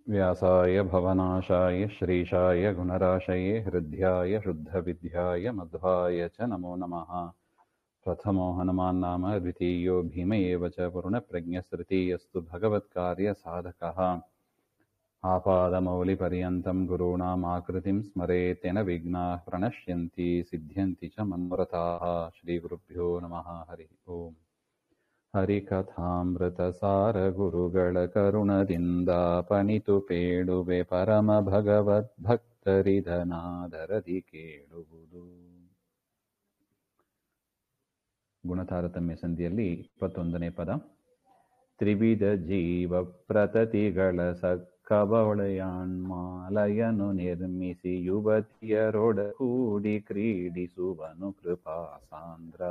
व्यासाय भवनाशाय श्रीशाय गुणराशये हृद्याय शुद्धविद्याय मध्वाय च नमो नमः। प्रथमो हनुमान् नाम द्वितीयो भीम एव च पूर्णप्रज्ञस्तृतीयस्तु भगवत्कार्यसाधकः। आपादमौलिपर्यन्तं गुरूणामाकृतिं स्मरेत् तेन विघ्नाः प्रणश्यन्ति सिद्ध्यन्ति च मनोरथाः। श्रीगुरुभ्यो नमः। हरिः ओम्। ಹರಿಕಥಾಮೃತಸಾರ ಗುರುಗಳ ಕರುಣದಿಂದ ಪನಿತು ಪೇಳುವೆ ಪರಮ ಭಗವದ್ಭಕ್ತರಿದನಾದರದಿ ಕೇಳುವುದು. ಗುಣತಾರತಮ್ಯ ಸಂಧಿಯಲ್ಲಿ 21ನೇ ಪದ. ತ್ರಿವಿಧ ಜೀವ ಪ್ರತತಿಗಳ ಸಕ್ಕವಳೆಯಾಣ್ಮಾಲಯನು ನಿರ್ಮಿಸಿ ಯುವತಿಯರೊಡ ಕೂಡಿ ಕ್ರೀಡಿಸುವನು ಕೃಪಾ ಸಾಂದ್ರ.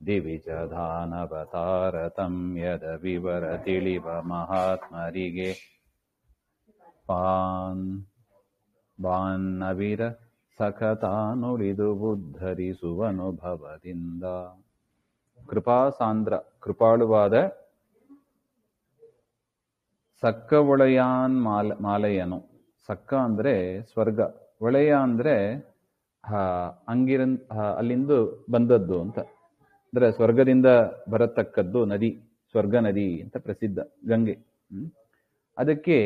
ದಿವಿಜ ದಾನವ ತಾರತಮ್ಯದ ವಿವರ ತಿಳಿವ ಮಹಾತ್ಮರಿಗೆ ಬಾನ್ನವಿರ ಸಖತಾನುಳಿದು ಉದ್ಧರಿಸುವನುಭವದಿಂದ. ಕೃಪಾಸಾಂದ್ರ ಕೃಪಾಳುವಾದ ಸಕ್ಕ ಒಳೆಯಾನ್ ಮಾಲೆಯನು. ಸಕ್ಕ ಅಂದ್ರೆ ಸ್ವರ್ಗ, ಒಳೆಯ ಅಂದ್ರೆ ಅಲ್ಲಿಂದ ಬಂದದ್ದು ಅಂತ. ಅಂದ್ರೆ ಸ್ವರ್ಗದಿಂದ ಬರತಕ್ಕದ್ದು ನದಿ, ಸ್ವರ್ಗ ನದಿ ಅಂತ ಪ್ರಸಿದ್ಧ ಗಂಗೆ. ಅದಕ್ಕೆ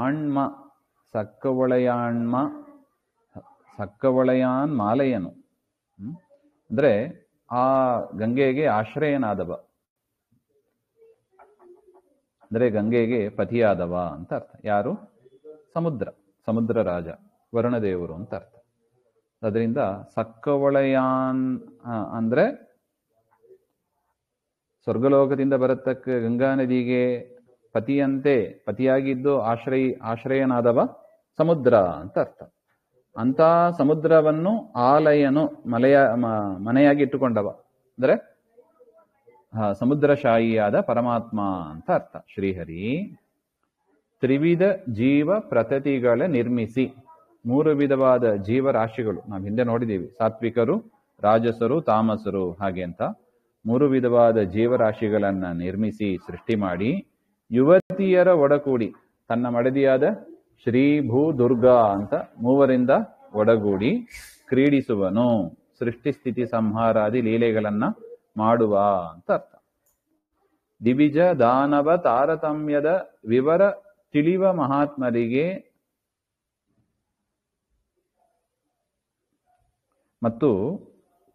ಆಣ್ಮ, ಸಕ್ಕವಳೆಯಾನ್ ಮಾಲೆಯನು ಅಂದ್ರೆ ಆ ಗಂಗೆಗೆ ಆಶ್ರಯನಾದವ, ಅಂದ್ರೆ ಗಂಗೆಗೆ ಪತಿಯಾದವ ಅಂತ ಅರ್ಥ. ಯಾರು? ಸಮುದ್ರ ರಾಜ ವರುಣದೇವರು ಅಂತ ಅರ್ಥ. ಅದರಿಂದ ಸಕ್ಕವಳೆಯಾನ್ ಅಂದ್ರೆ ಸ್ವರ್ಗಲೋಕದಿಂದ ಬರತಕ್ಕ ಗಂಗಾ ನದಿಗೆ ಪತಿಯಂತೆ ಪತಿಯಾಗಿದ್ದು ಆಶ್ರಯನಾದವ ಸಮುದ್ರ ಅಂತ ಅರ್ಥ. ಅಂತ ಸಮುದ್ರವನ್ನು ಆಲಯನು ಮನೆಯಾಗಿ ಇಟ್ಟುಕೊಂಡವ ಅಂದ್ರೆ ಸಮುದ್ರಶಾಹಿಯಾದ ಪರಮಾತ್ಮ ಅಂತ ಅರ್ಥ ಶ್ರೀಹರಿ. ತ್ರಿವಿಧ ಜೀವ ಪ್ರತತಿಗಳ ನಿರ್ಮಿಸಿ, 3 ವಿಧವಾದ ಜೀವರಾಶಿಗಳು ನಾವು ಹಿಂದೆ ನೋಡಿದ್ದೀವಿ. ಸಾತ್ವಿಕರು, ರಾಜಸರು, ತಾಮಸರು ಹಾಗೆ ಅಂತ 3 ವಿಧವಾದ ಜೀವರಾಶಿಗಳನ್ನ ನಿರ್ಮಿಸಿ ಸೃಷ್ಟಿ ಮಾಡಿ ಯುವತಿಯರ ಒಡಗೂಡಿ ತನ್ನ ಮಡದಿಯಾದ ಶ್ರೀ ಭೂ ದುರ್ಗಾ ಅಂತ 3ರಿಂದ ಒಡಗೂಡಿ ಕ್ರೀಡಿಸುವನು, ಸೃಷ್ಟಿ ಸ್ಥಿತಿ ಸಂಹಾರಾದಿ ಲೀಲೆಗಳನ್ನ ಮಾಡುವ ಅಂತ ಅರ್ಥ. ದಿವಿಜ ದಾನವ ತಾರತಮ್ಯದ ವಿವರ ತಿಳಿವ ಮಹಾತ್ಮರಿಗೆ ಮತ್ತು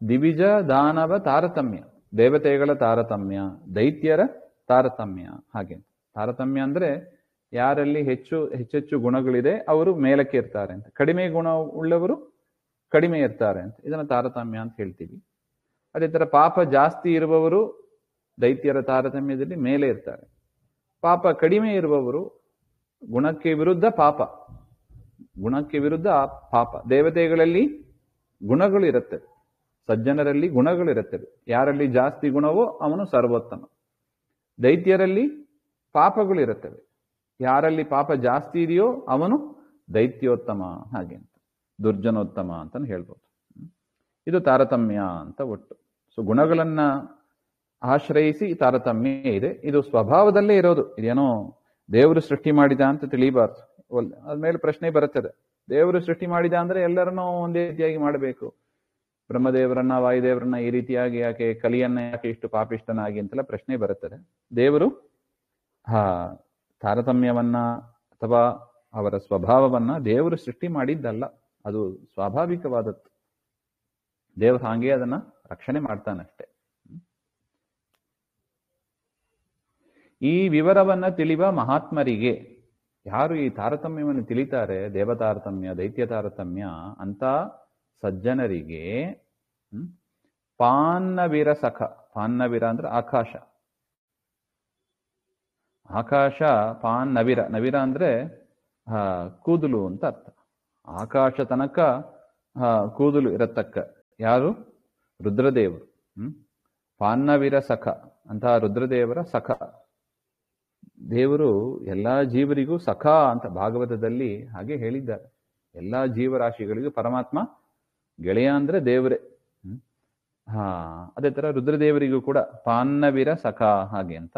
ದಿವಿಜ ದಾನವ ತಾರತಮ್ಯ, ದೇವತೆಗಳ ತಾರತಮ್ಯ, ದೈತ್ಯರ ತಾರತಮ್ಯ. ಹಾಗೆ ತಾರತಮ್ಯ ಅಂದ್ರೆ ಯಾರಲ್ಲಿ ಹೆಚ್ಚೆಚ್ಚು ಗುಣಗಳಿದೆ ಅವರು ಮೇಲಕ್ಕೆ ಇರ್ತಾರೆ ಅಂತ, ಕಡಿಮೆ ಗುಣ ಉಳ್ಳವರು ಕಡಿಮೆ ಇರ್ತಾರೆ ಅಂತ, ಇದನ್ನ ತಾರತಮ್ಯ ಅಂತ ಹೇಳ್ತೀವಿ. ಅದೇ ತರ ಪಾಪ ಜಾಸ್ತಿ ಇರುವವರು ದೈತ್ಯರ ತಾರತಮ್ಯದಲ್ಲಿ ಮೇಲೆ ಇರ್ತಾರೆ. ಪಾಪ ಕಡಿಮೆ ಇರುವವರು ಗುಣಕ್ಕೆ ವಿರುದ್ಧ ಪಾಪ, ಗುಣಕ್ಕೆ ವಿರುದ್ಧ ಪಾಪ. ದೇವತೆಗಳಲ್ಲಿ ಗುಣಗಳು ಇರುತ್ತವೆ, ಸಜ್ಜನರಲ್ಲಿ ಗುಣಗಳಿರುತ್ತವೆ. ಯಾರಲ್ಲಿ ಜಾಸ್ತಿ ಗುಣವೋ ಅವನು ಸರ್ವೋತ್ತಮ. ದೈತ್ಯರಲ್ಲಿ ಪಾಪಗಳು ಇರುತ್ತವೆ, ಯಾರಲ್ಲಿ ಪಾಪ ಜಾಸ್ತಿ ಇದೆಯೋ ಅವನು ದೈತ್ಯೋತ್ತಮ, ಹಾಗೆ ಅಂತ ದುರ್ಜನೋತ್ತಮ ಅಂತ ಹೇಳ್ಬೋದು. ಇದು ತಾರತಮ್ಯ ಅಂತ ಒಟ್ಟು. ಸೊ ಗುಣಗಳನ್ನ ಆಶ್ರಯಿಸಿ ತಾರತಮ್ಯ ಇದೆ. ಇದು ಸ್ವಭಾವದಲ್ಲೇ ಇರೋದು, ಇದೇನೋ ದೇವರು ಸೃಷ್ಟಿ ಮಾಡಿದ ಅಂತ ತಿಳಿಬಾರ್ದು. ಅದ್ಮೇಲೆ ಪ್ರಶ್ನೆ ಬರುತ್ತದೆ, ದೇವರು ಸೃಷ್ಟಿ ಮಾಡಿದ ಅಂದ್ರೆ ಎಲ್ಲರನ್ನೂ ಒಂದೇ ರೀತಿಯಾಗಿ ಮಾಡಬೇಕು, ಬ್ರಹ್ಮದೇವರನ್ನ ವಾಯುದೇವರನ್ನ ಈ ರೀತಿಯಾಗಿ ಯಾಕೆ, ಕಲಿಯನ್ನ ಯಾಕೆ ಇಷ್ಟು ಪಾಪಿಷ್ಟನಾಗಿ ಅಂತೆಲ್ಲ ಪ್ರಶ್ನೆ ಬರುತ್ತದೆ. ದೇವರು ತಾರತಮ್ಯವನ್ನ ಅಥವಾ ಅವರ ಸ್ವಭಾವವನ್ನ ದೇವರು ಸೃಷ್ಟಿ ಮಾಡಿದ್ದಲ್ಲ, ಅದು ಸ್ವಾಭಾವಿಕವಾದದ್ದು. ದೇವರು ಹಾಗೆ ಅದನ್ನ ರಕ್ಷಣೆ ಮಾಡ್ತಾನಷ್ಟೆ. ಈ ವಿವರವನ್ನ ತಿಳಿಯುವ ಮಹಾತ್ಮರಿಗೆ, ಯಾರು ಈ ತಾರತಮ್ಯವನ್ನು ತಿಳಿತಾರೆ, ದೇವತಾರತಮ್ಯ ದೈತ್ಯ ತಾರತಮ್ಯ ಅಂತ ಸಜ್ಜನರಿಗೆ ಪಾನ್ನವಿರ ಸಖ, ಪಾನ್ನವಿರ ಅಂದ್ರೆ ಆಕಾಶ, ಆಕಾಶ ಪಾನ್ನವಿರ, ನವಿರ ಅಂದ್ರೆ ಕೂದಲು ಅಂತ ಅರ್ಥ. ಆಕಾಶ ತನಕ ಕೂದಲು ಇರತಕ್ಕ ಯಾರು? ರುದ್ರದೇವರು. ಪಾನ್ನವಿರ ಸಖ ಅಂತ ರುದ್ರದೇವರ ಸಖ. ದೇವರು ಎಲ್ಲಾ ಜೀವರಿಗೂ ಸಖ ಅಂತ ಭಾಗವತದಲ್ಲಿ ಹಾಗೆ ಹೇಳಿದ್ದಾರೆ. ಎಲ್ಲಾ ಜೀವರಾಶಿಗಳಿಗೂ ಪರಮಾತ್ಮ ಗೆಳೆಯ ಅಂದ್ರೆ ದೇವರೇ. ಅದೇ ತರ ರುದ್ರದೇವರಿಗೂ ಕೂಡ ಪಾನ್ನವಿರ ಸಖ ಹಾಗೆ ಅಂತ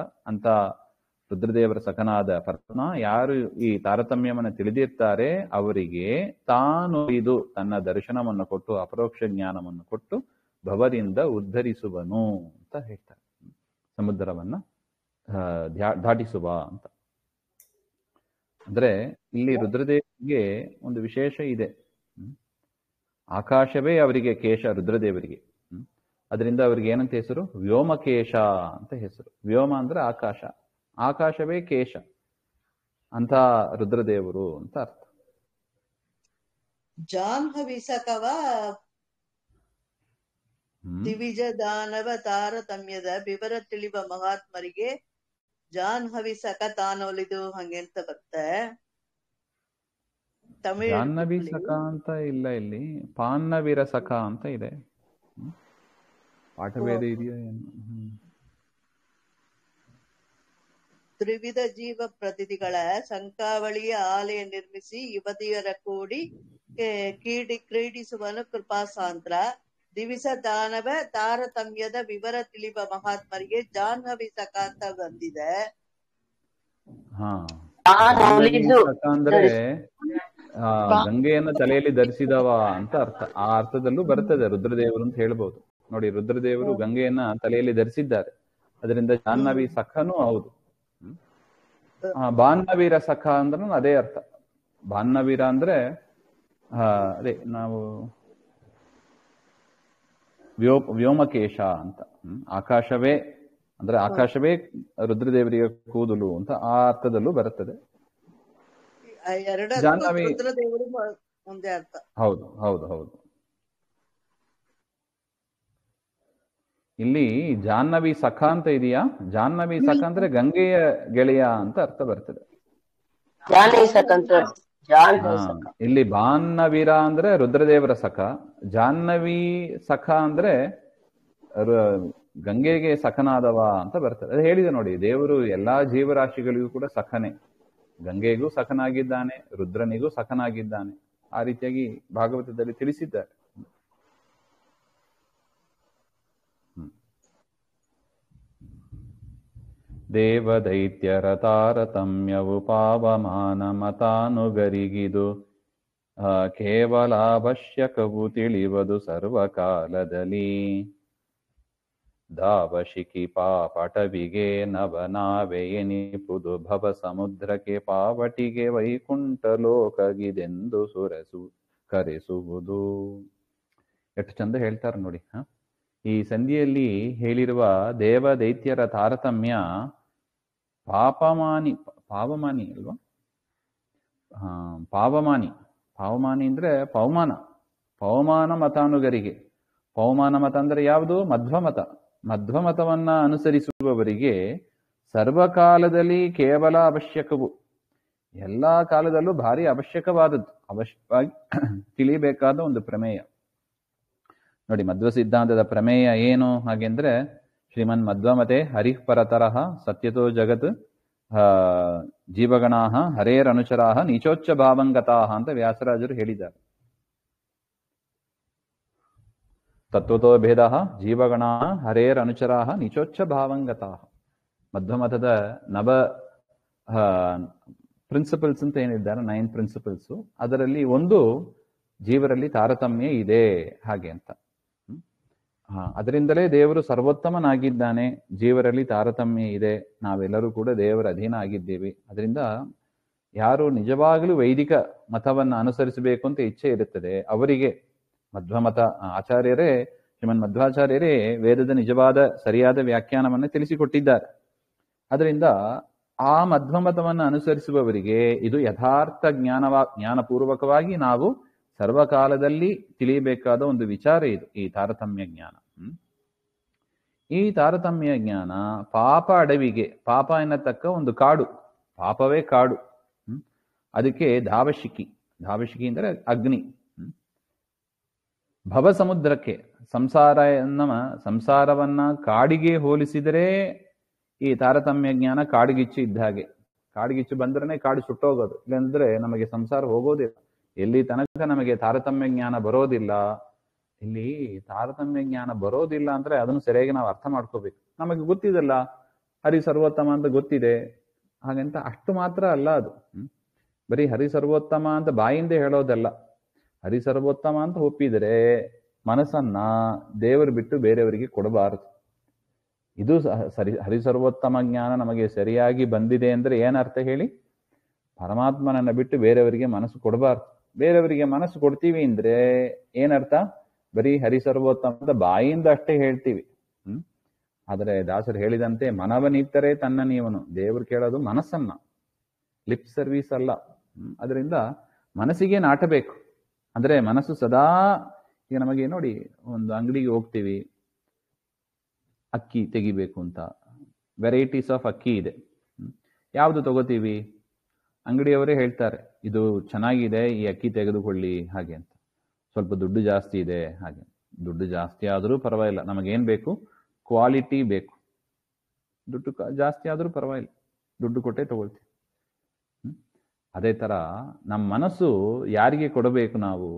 ರುದ್ರದೇವರ ಸಖನಾದ ಪರಮಾತ್ಮ ಯಾರು ಈ ತಾರತಮ್ಯವನ್ನು ತಿಳಿದಿರ್ತಾರೆ ಅವರಿಗೆ ತಾನು ಇದು ತನ್ನ ದರ್ಶನವನ್ನು ಕೊಟ್ಟು ಅಪರೋಕ್ಷ ಜ್ಞಾನವನ್ನು ಕೊಟ್ಟು ಭವದಿಂದ ಉದ್ಧರಿಸುವನು ಅಂತ ಹೇಳ್ತಾರೆ. ಸಮುದ್ರವನ್ನ ದಾಟಿಸುವ ಅಂತ. ಅಂದ್ರೆ ಇಲ್ಲಿ ರುದ್ರದೇವರಿಗೆ ಒಂದು ವಿಶೇಷ ಇದೆ. ಆಕಾಶವೇ ಅವರಿಗೆ ಕೇಶ, ರುದ್ರದೇವರಿಗೆ. ಅದರಿಂದ ಅವ್ರಿಗೆ ಏನಂತ ಹೆಸರು? ವ್ಯೋಮಕೇಶ ಅಂತ ಹೆಸರು. ವ್ಯೋಮ ಅಂದ್ರೆ ಆಕಾಶ, ಆಕಾಶವೇ ಕೇಶ ಅಂತ ರುದ್ರದೇವರು ಅಂತ ಅರ್ಥ. ಜಾಹ್ನವಿ ಸಖವ ದಿವಿಜ ದಾನವ ತಾರತಮ್ಯದ ವಿವರ ತಿಳಿವ ಮಹಾತ್ಮರಿಗೆ ಜಾಹ್ನವಿ ಸಖ ತಾನೊಲಿದು ಹಂಗೆ ಅಂತ ಬರುತ್ತೆ. ಜಾಹ್ನವಿ ಸಖ ಅಂತ ಇಲ್ಲ, ಇಲ್ಲಿ ಪಾನ್ನವೀರ ಸಖ ಅಂತ ಇದೆ. ಪಾಠಭೇದ ಇದೆಯಾ ಏನು? ತ್ರಿವಿಧ ಜೀವ ಪ್ರತಿನಿಧಿಗಳ ಸಂಕಾವಳಿಯ ಆಲಯ ನಿರ್ಮಿಸಿ ಯುವತಿಯರ ಕೂಡಿ ಕ್ರೀಡಿಸುವನು ಕೃಪಾಸಾಂದ್ರ. ದಿವಿಸ ದಾನವ ತಾರತಮ್ಯದ ವಿವರ ತಿಳಿವ ಮಹಾತ್ಮರಿಗೆ ಜಾಹ್ನವಿ ಸಖ ಅಂತ ಬಂದಿದೆ. ಅಂದ್ರೆ ಗಂಗೆಯನ್ನು ತಲೆಯಲ್ಲಿ ಧರಿಸಿದವ ಅಂತ ಅರ್ಥ. ಆ ಅರ್ಥದಲ್ಲೂ ಬರ್ತದೆ ರುದ್ರದೇವರು ಅಂತ ಹೇಳ್ಬೋದು. ನೋಡಿ, ರುದ್ರದೇವರು ಗಂಗೆಯನ್ನ ತಲೆಯಲ್ಲಿ ಧರಿಸಿದ್ದಾರೆ, ಅದರಿಂದ ಜಾಹ್ನವಿ ಸಖನೂ ಹೌದು. ಬಾನ್ನವೀರ ಸಖ ಅಂದ್ರೆ ಅದೇ ಅರ್ಥ. ಬಾನ್ನವೀರ ಅಂದ್ರೆ ಅದೇ ನಾವು ವ್ಯೋಮಕೇಶ ಅಂತ. ಆಕಾಶವೇ ಅಂದ್ರೆ ಆಕಾಶವೇ ರುದ್ರದೇವರಿಗೆ ಕೂದಲು ಅಂತ ಆ ಅರ್ಥದಲ್ಲೂ ಬರುತ್ತದೆ. ಜಾಹ್ನವಿ ಹೌದು ಹೌದು ಹೌದು. ಇಲ್ಲಿ ಜಾಹ್ನವಿ ಸಖ ಅಂತ ಇದೆಯಾ? ಜಾಹ್ನವಿ ಸಖ ಅಂದ್ರೆ ಗಂಗೆಯ ಗೆಳೆಯ ಅಂತ ಅರ್ಥ ಬರ್ತದೆ. ಇಲ್ಲಿ ಬಾನ್ನವೀರ ಅಂದ್ರೆ ರುದ್ರದೇವರ ಸಖ, ಜಾಹ್ನವಿ ಸಖ ಅಂದ್ರೆ ಗಂಗೆಗೆ ಸಖನಾದವ ಅಂತ ಬರ್ತದೆ. ಅದು ಹೇಳಿದೆ ನೋಡಿ, ದೇವರು ಎಲ್ಲಾ ಜೀವರಾಶಿಗಳಿಗೂ ಕೂಡ ಸಖನೇ. ಗಂಗೆಗೂ ಸಖನಾಗಿದ್ದಾನೆ, ರುದ್ರನಿಗೂ ಸಖನಾಗಿದ್ದಾನೆ. ಆ ರೀತಿಯಾಗಿ ಭಾಗವತದಲ್ಲಿ ತಿಳಿಸಿದ್ದಾರೆ. ದೇವದೈತ್ಯರ ತಾರತಮ್ಯವು ಪಾವಮಾನ ಮತಾನುಗರಿಗಿದು ಕೇವಲ ಅವಶ್ಯಕವು ತಿಳಿವದು ಸರ್ವಕಾಲದಲ್ಲಿ. ದಾವಶಿಕಿ ಪಾಪಟವಿಗೆ ನವನಾವೆ ಎನಿಪುದು ಭವ ಸಮುದ್ರಕ್ಕೆ ಪಾವಟಿಗೆ ವೈಕುಂಠ ಲೋಕಗಿದೆಂದು ಕರೆಸುವುದು. ಎಷ್ಟು ಚಂದ ಹೇಳ್ತಾರೆ ನೋಡಿ. ಈ ಸಂಧಿಯಲ್ಲಿ ಹೇಳಿರುವ ದೇವ ದೈತ್ಯರ ತಾರತಮ್ಯ ಪಾವಮಾನಿ ಅಲ್ವಾ? ಪಾವಮಾನಿ ಅಂದ್ರೆ ಪವಮಾನ ಮತಾನುಗರಿಗೆ. ಪವಮಾನ ಮತ ಅಂದ್ರೆ ಯಾವುದು? ಮಧ್ವಮತವನ್ನ ಅನುಸರಿಸುವವರಿಗೆ ಸರ್ವಕಾಲದಲ್ಲಿ ಕೇವಲ ಅವಶ್ಯಕವು, ಎಲ್ಲಾ ಕಾಲದಲ್ಲೂ ಭಾರಿ ಅವಶ್ಯಕವಾದದ್ದು, ಅವಶ್ಯವಾಗಿ ತಿಳಿಬೇಕಾದ ಒಂದು ಪ್ರಮೇಯ. ನೋಡಿ, ಮಧ್ವ ಸಿದ್ಧಾಂತದ ಪ್ರಮೇಯ ಏನು ಹಾಗೆಂದ್ರೆ, ಶ್ರೀಮನ್ ಮಧ್ವಮತೆ ಹರಿಃ ಪರತರಃ ಸತ್ಯತೋ ಜಗತ್ ಜೀವಗಣಾಹ ಹರೇರನುಚರಾಹ ನೀಚೋಚ್ಚ ಭಾವಂಗತಾಹ ಅಂತ ವ್ಯಾಸರಾಜರು ಹೇಳಿದ್ದಾರೆ. ತತ್ವತೋ ಭೇದ ಜೀವಗಣಾ ಹರೇರನುಚರಾಹ ನೀಚೋಚ್ಚ ಭಾವಂಗತಾಹ. ಮಧ್ವಮತದ ಪ್ರಿನ್ಸಿಪಲ್ಸ್ ಅಂತ ಏನಿದ್ದಾರೆ, 9 ಪ್ರಿನ್ಸಿಪಲ್ಸ್, ಅದರಲ್ಲಿ ಒಂದು ಜೀವರಲ್ಲಿ ತಾರತಮ್ಯ ಇದೆ ಹಾಗೆ ಅಂತ. ಅದರಿಂದಲೇ ದೇವರು ಸರ್ವೋತ್ತಮನಾಗಿದ್ದಾನೆ, ಜೀವರಲ್ಲಿ ತಾರತಮ್ಯ ಇದೆ, ನಾವೆಲ್ಲರೂ ಕೂಡ ದೇವರ ಅಧೀನ ಆಗಿದ್ದೀವಿ. ಅದರಿಂದ ಯಾರು ನಿಜವಾಗಲೂ ವೈದಿಕ ಮತವನ್ನ ಅನುಸರಿಸಬೇಕು ಅಂತ ಇಚ್ಛೆ ಇರುತ್ತದೆ ಅವರಿಗೆ ಮಧ್ವಮತ ಆಚಾರ್ಯರೇ, ಶ್ರೀಮನ್ ಮಧ್ವಾಚಾರ್ಯರೇ ವೇದದ ನಿಜವಾದ ಸರಿಯಾದ ವ್ಯಾಖ್ಯಾನವನ್ನು ತಿಳಿಸಿಕೊಟ್ಟಿದ್ದಾರೆ. ಅದರಿಂದ ಆ ಮಧ್ವಮತವನ್ನು ಅನುಸರಿಸುವವರಿಗೆ ಇದು ಯಥಾರ್ಥ ಜ್ಞಾನಪೂರ್ವಕವಾಗಿ ನಾವು ಸರ್ವಕಾಲದಲ್ಲಿ ತಿಳಿಯಬೇಕಾದ ಒಂದು ವಿಚಾರ ಇದು, ಈ ತಾರತಮ್ಯ ಜ್ಞಾನ. ಈ ತಾರತಮ್ಯ ಜ್ಞಾನ ಪಾಪ ಅಡವಿಗೆ, ಪಾಪ ಎನ್ನತಕ್ಕ ಒಂದು ಕಾಡು, ಪಾಪವೇ ಕಾಡು, ಅದಕ್ಕೆ ಧಾವಶಿಖಿ ಅಂದ್ರೆ ಅಗ್ನಿ. ಭವ ಸಮುದ್ರಕ್ಕೆ, ಸಂಸಾರವನ್ನ ಕಾಡಿಗೆ ಹೋಲಿಸಿದರೆ ಈ ತಾರತಮ್ಯ ಜ್ಞಾನ ಕಾಡುಗಿಚ್ಚು ಇದ್ದ ಹಾಗೆ. ಕಾಡುಗಿಚ್ಚು ಬಂದ್ರೆ ಕಾಡು ಸುಟ್ಟೋಗೋದು, ಇಲ್ಲಂದ್ರೆ ನಮಗೆ ಸಂಸಾರ ಹೋಗೋದಿಲ್ಲ. ಎಲ್ಲಿ ತನಕ ನಮಗೆ ತಾರತಮ್ಯ ಜ್ಞಾನ ಬರೋದಿಲ್ಲ, ಇಲ್ಲಿ ತಾರತಮ್ಯ ಜ್ಞಾನ ಬರೋದಿಲ್ಲ ಅಂದ್ರೆ ಅದನ್ನು ಸರಿಯಾಗಿ ನಾವು ಅರ್ಥ ಮಾಡ್ಕೋಬೇಕು. ನಮಗೆ ಗೊತ್ತಿದಲ್ಲ, ಹರಿ ಸರ್ವೋತ್ತಮ ಅಂತ ಗೊತ್ತಿದೆ, ಹಾಗಂತ ಅಷ್ಟು ಮಾತ್ರ ಅಲ್ಲ ಅದು. ಬರೀ ಹರಿ ಸರ್ವೋತ್ತಮ ಅಂತ ಬಾಯಿಂದ ಹೇಳೋದಲ್ಲ. ಹರಿ ಸರ್ವೋತ್ತಮ ಅಂತ ಒಪ್ಪಿದರೆ ಮನಸ್ಸನ್ನ ದೇವರು ಬಿಟ್ಟು ಬೇರೆಯವರಿಗೆ ಕೊಡಬಾರದು. ಇದು ಹರಿ ಸರ್ವೋತ್ತಮ ಜ್ಞಾನ ನಮಗೆ ಸರಿಯಾಗಿ ಬಂದಿದೆ ಅಂದ್ರೆ ಏನರ್ಥ ಹೇಳಿ? ಪರಮಾತ್ಮನನ್ನ ಬಿಟ್ಟು ಬೇರೆಯವರಿಗೆ ಮನಸ್ಸು ಕೊಡಬಾರ್ದು. ಬೇರೆಯವರಿಗೆ ಮನಸ್ಸು ಕೊಡ್ತೀವಿ ಅಂದ್ರೆ ಏನರ್ಥ? ಬರೀ ಹರಿ ಸರ್ವೋತ್ತಮ ಅಂತ ಬಾಯಿಂದ ಅಷ್ಟೇ ಹೇಳ್ತೀವಿ. ಆದರೆ ದಾಸರು ಹೇಳಿದಂತೆ ಮನವನಿತ್ತರೆ ತನ್ನ ನೀವನು. ದೇವರು ಕೇಳೋದು ಮನಸ್ಸನ್ನ, ಲಿಪ್ ಸರ್ವಿಸ್ ಅಲ್ಲ. ಅದರಿಂದ ಮನಸ್ಸಿಗೆ ನಾಟಬೇಕು. ಅಂದ್ರೆ ಮನಸ್ಸು ಸದಾ, ಈಗ ನಮಗೆ ನೋಡಿ, ಒಂದು ಅಂಗಡಿಗೆ ಹೋಗ್ತೀವಿ, ಅಕ್ಕಿ ತೆಗಿಬೇಕು ಅಂತ, ವೆರೈಟೀಸ್ ಆಫ್ ಅಕ್ಕಿ ಇದೆ. ಯಾವುದು ತಗೋತೀವಿ? ಅಂಗಡಿಯವರೇ ಹೇಳ್ತಾರೆ ಇದು ಚೆನ್ನಾಗಿದೆ, ಈ ಅಕ್ಕಿ ತೆಗೆದುಕೊಳ್ಳಿ ಹಾಗೆ ಅಂತ. ಸ್ವಲ್ಪ ದುಡ್ಡು ಜಾಸ್ತಿ ಇದೆ ಹಾಗೆ. ದುಡ್ಡು ಜಾಸ್ತಿ ಆದರೂ ಪರವಾಗಿಲ್ಲ, ನಮಗೇನ್ ಬೇಕು? ಕ್ವಾಲಿಟಿ ಬೇಕು. ದುಡ್ಡು ಜಾಸ್ತಿ ಆದರೂ ಪರವಾಗಿಲ್ಲ, ದುಡ್ಡು ಕೊಟ್ಟೆ ತಗೊಳ್ತೀವಿ. ಅದೇ ತರ ನಮ್ಮ ಮನಸ್ಸು ಯಾರಿಗೆ ಕೊಡಬೇಕು ನಾವು?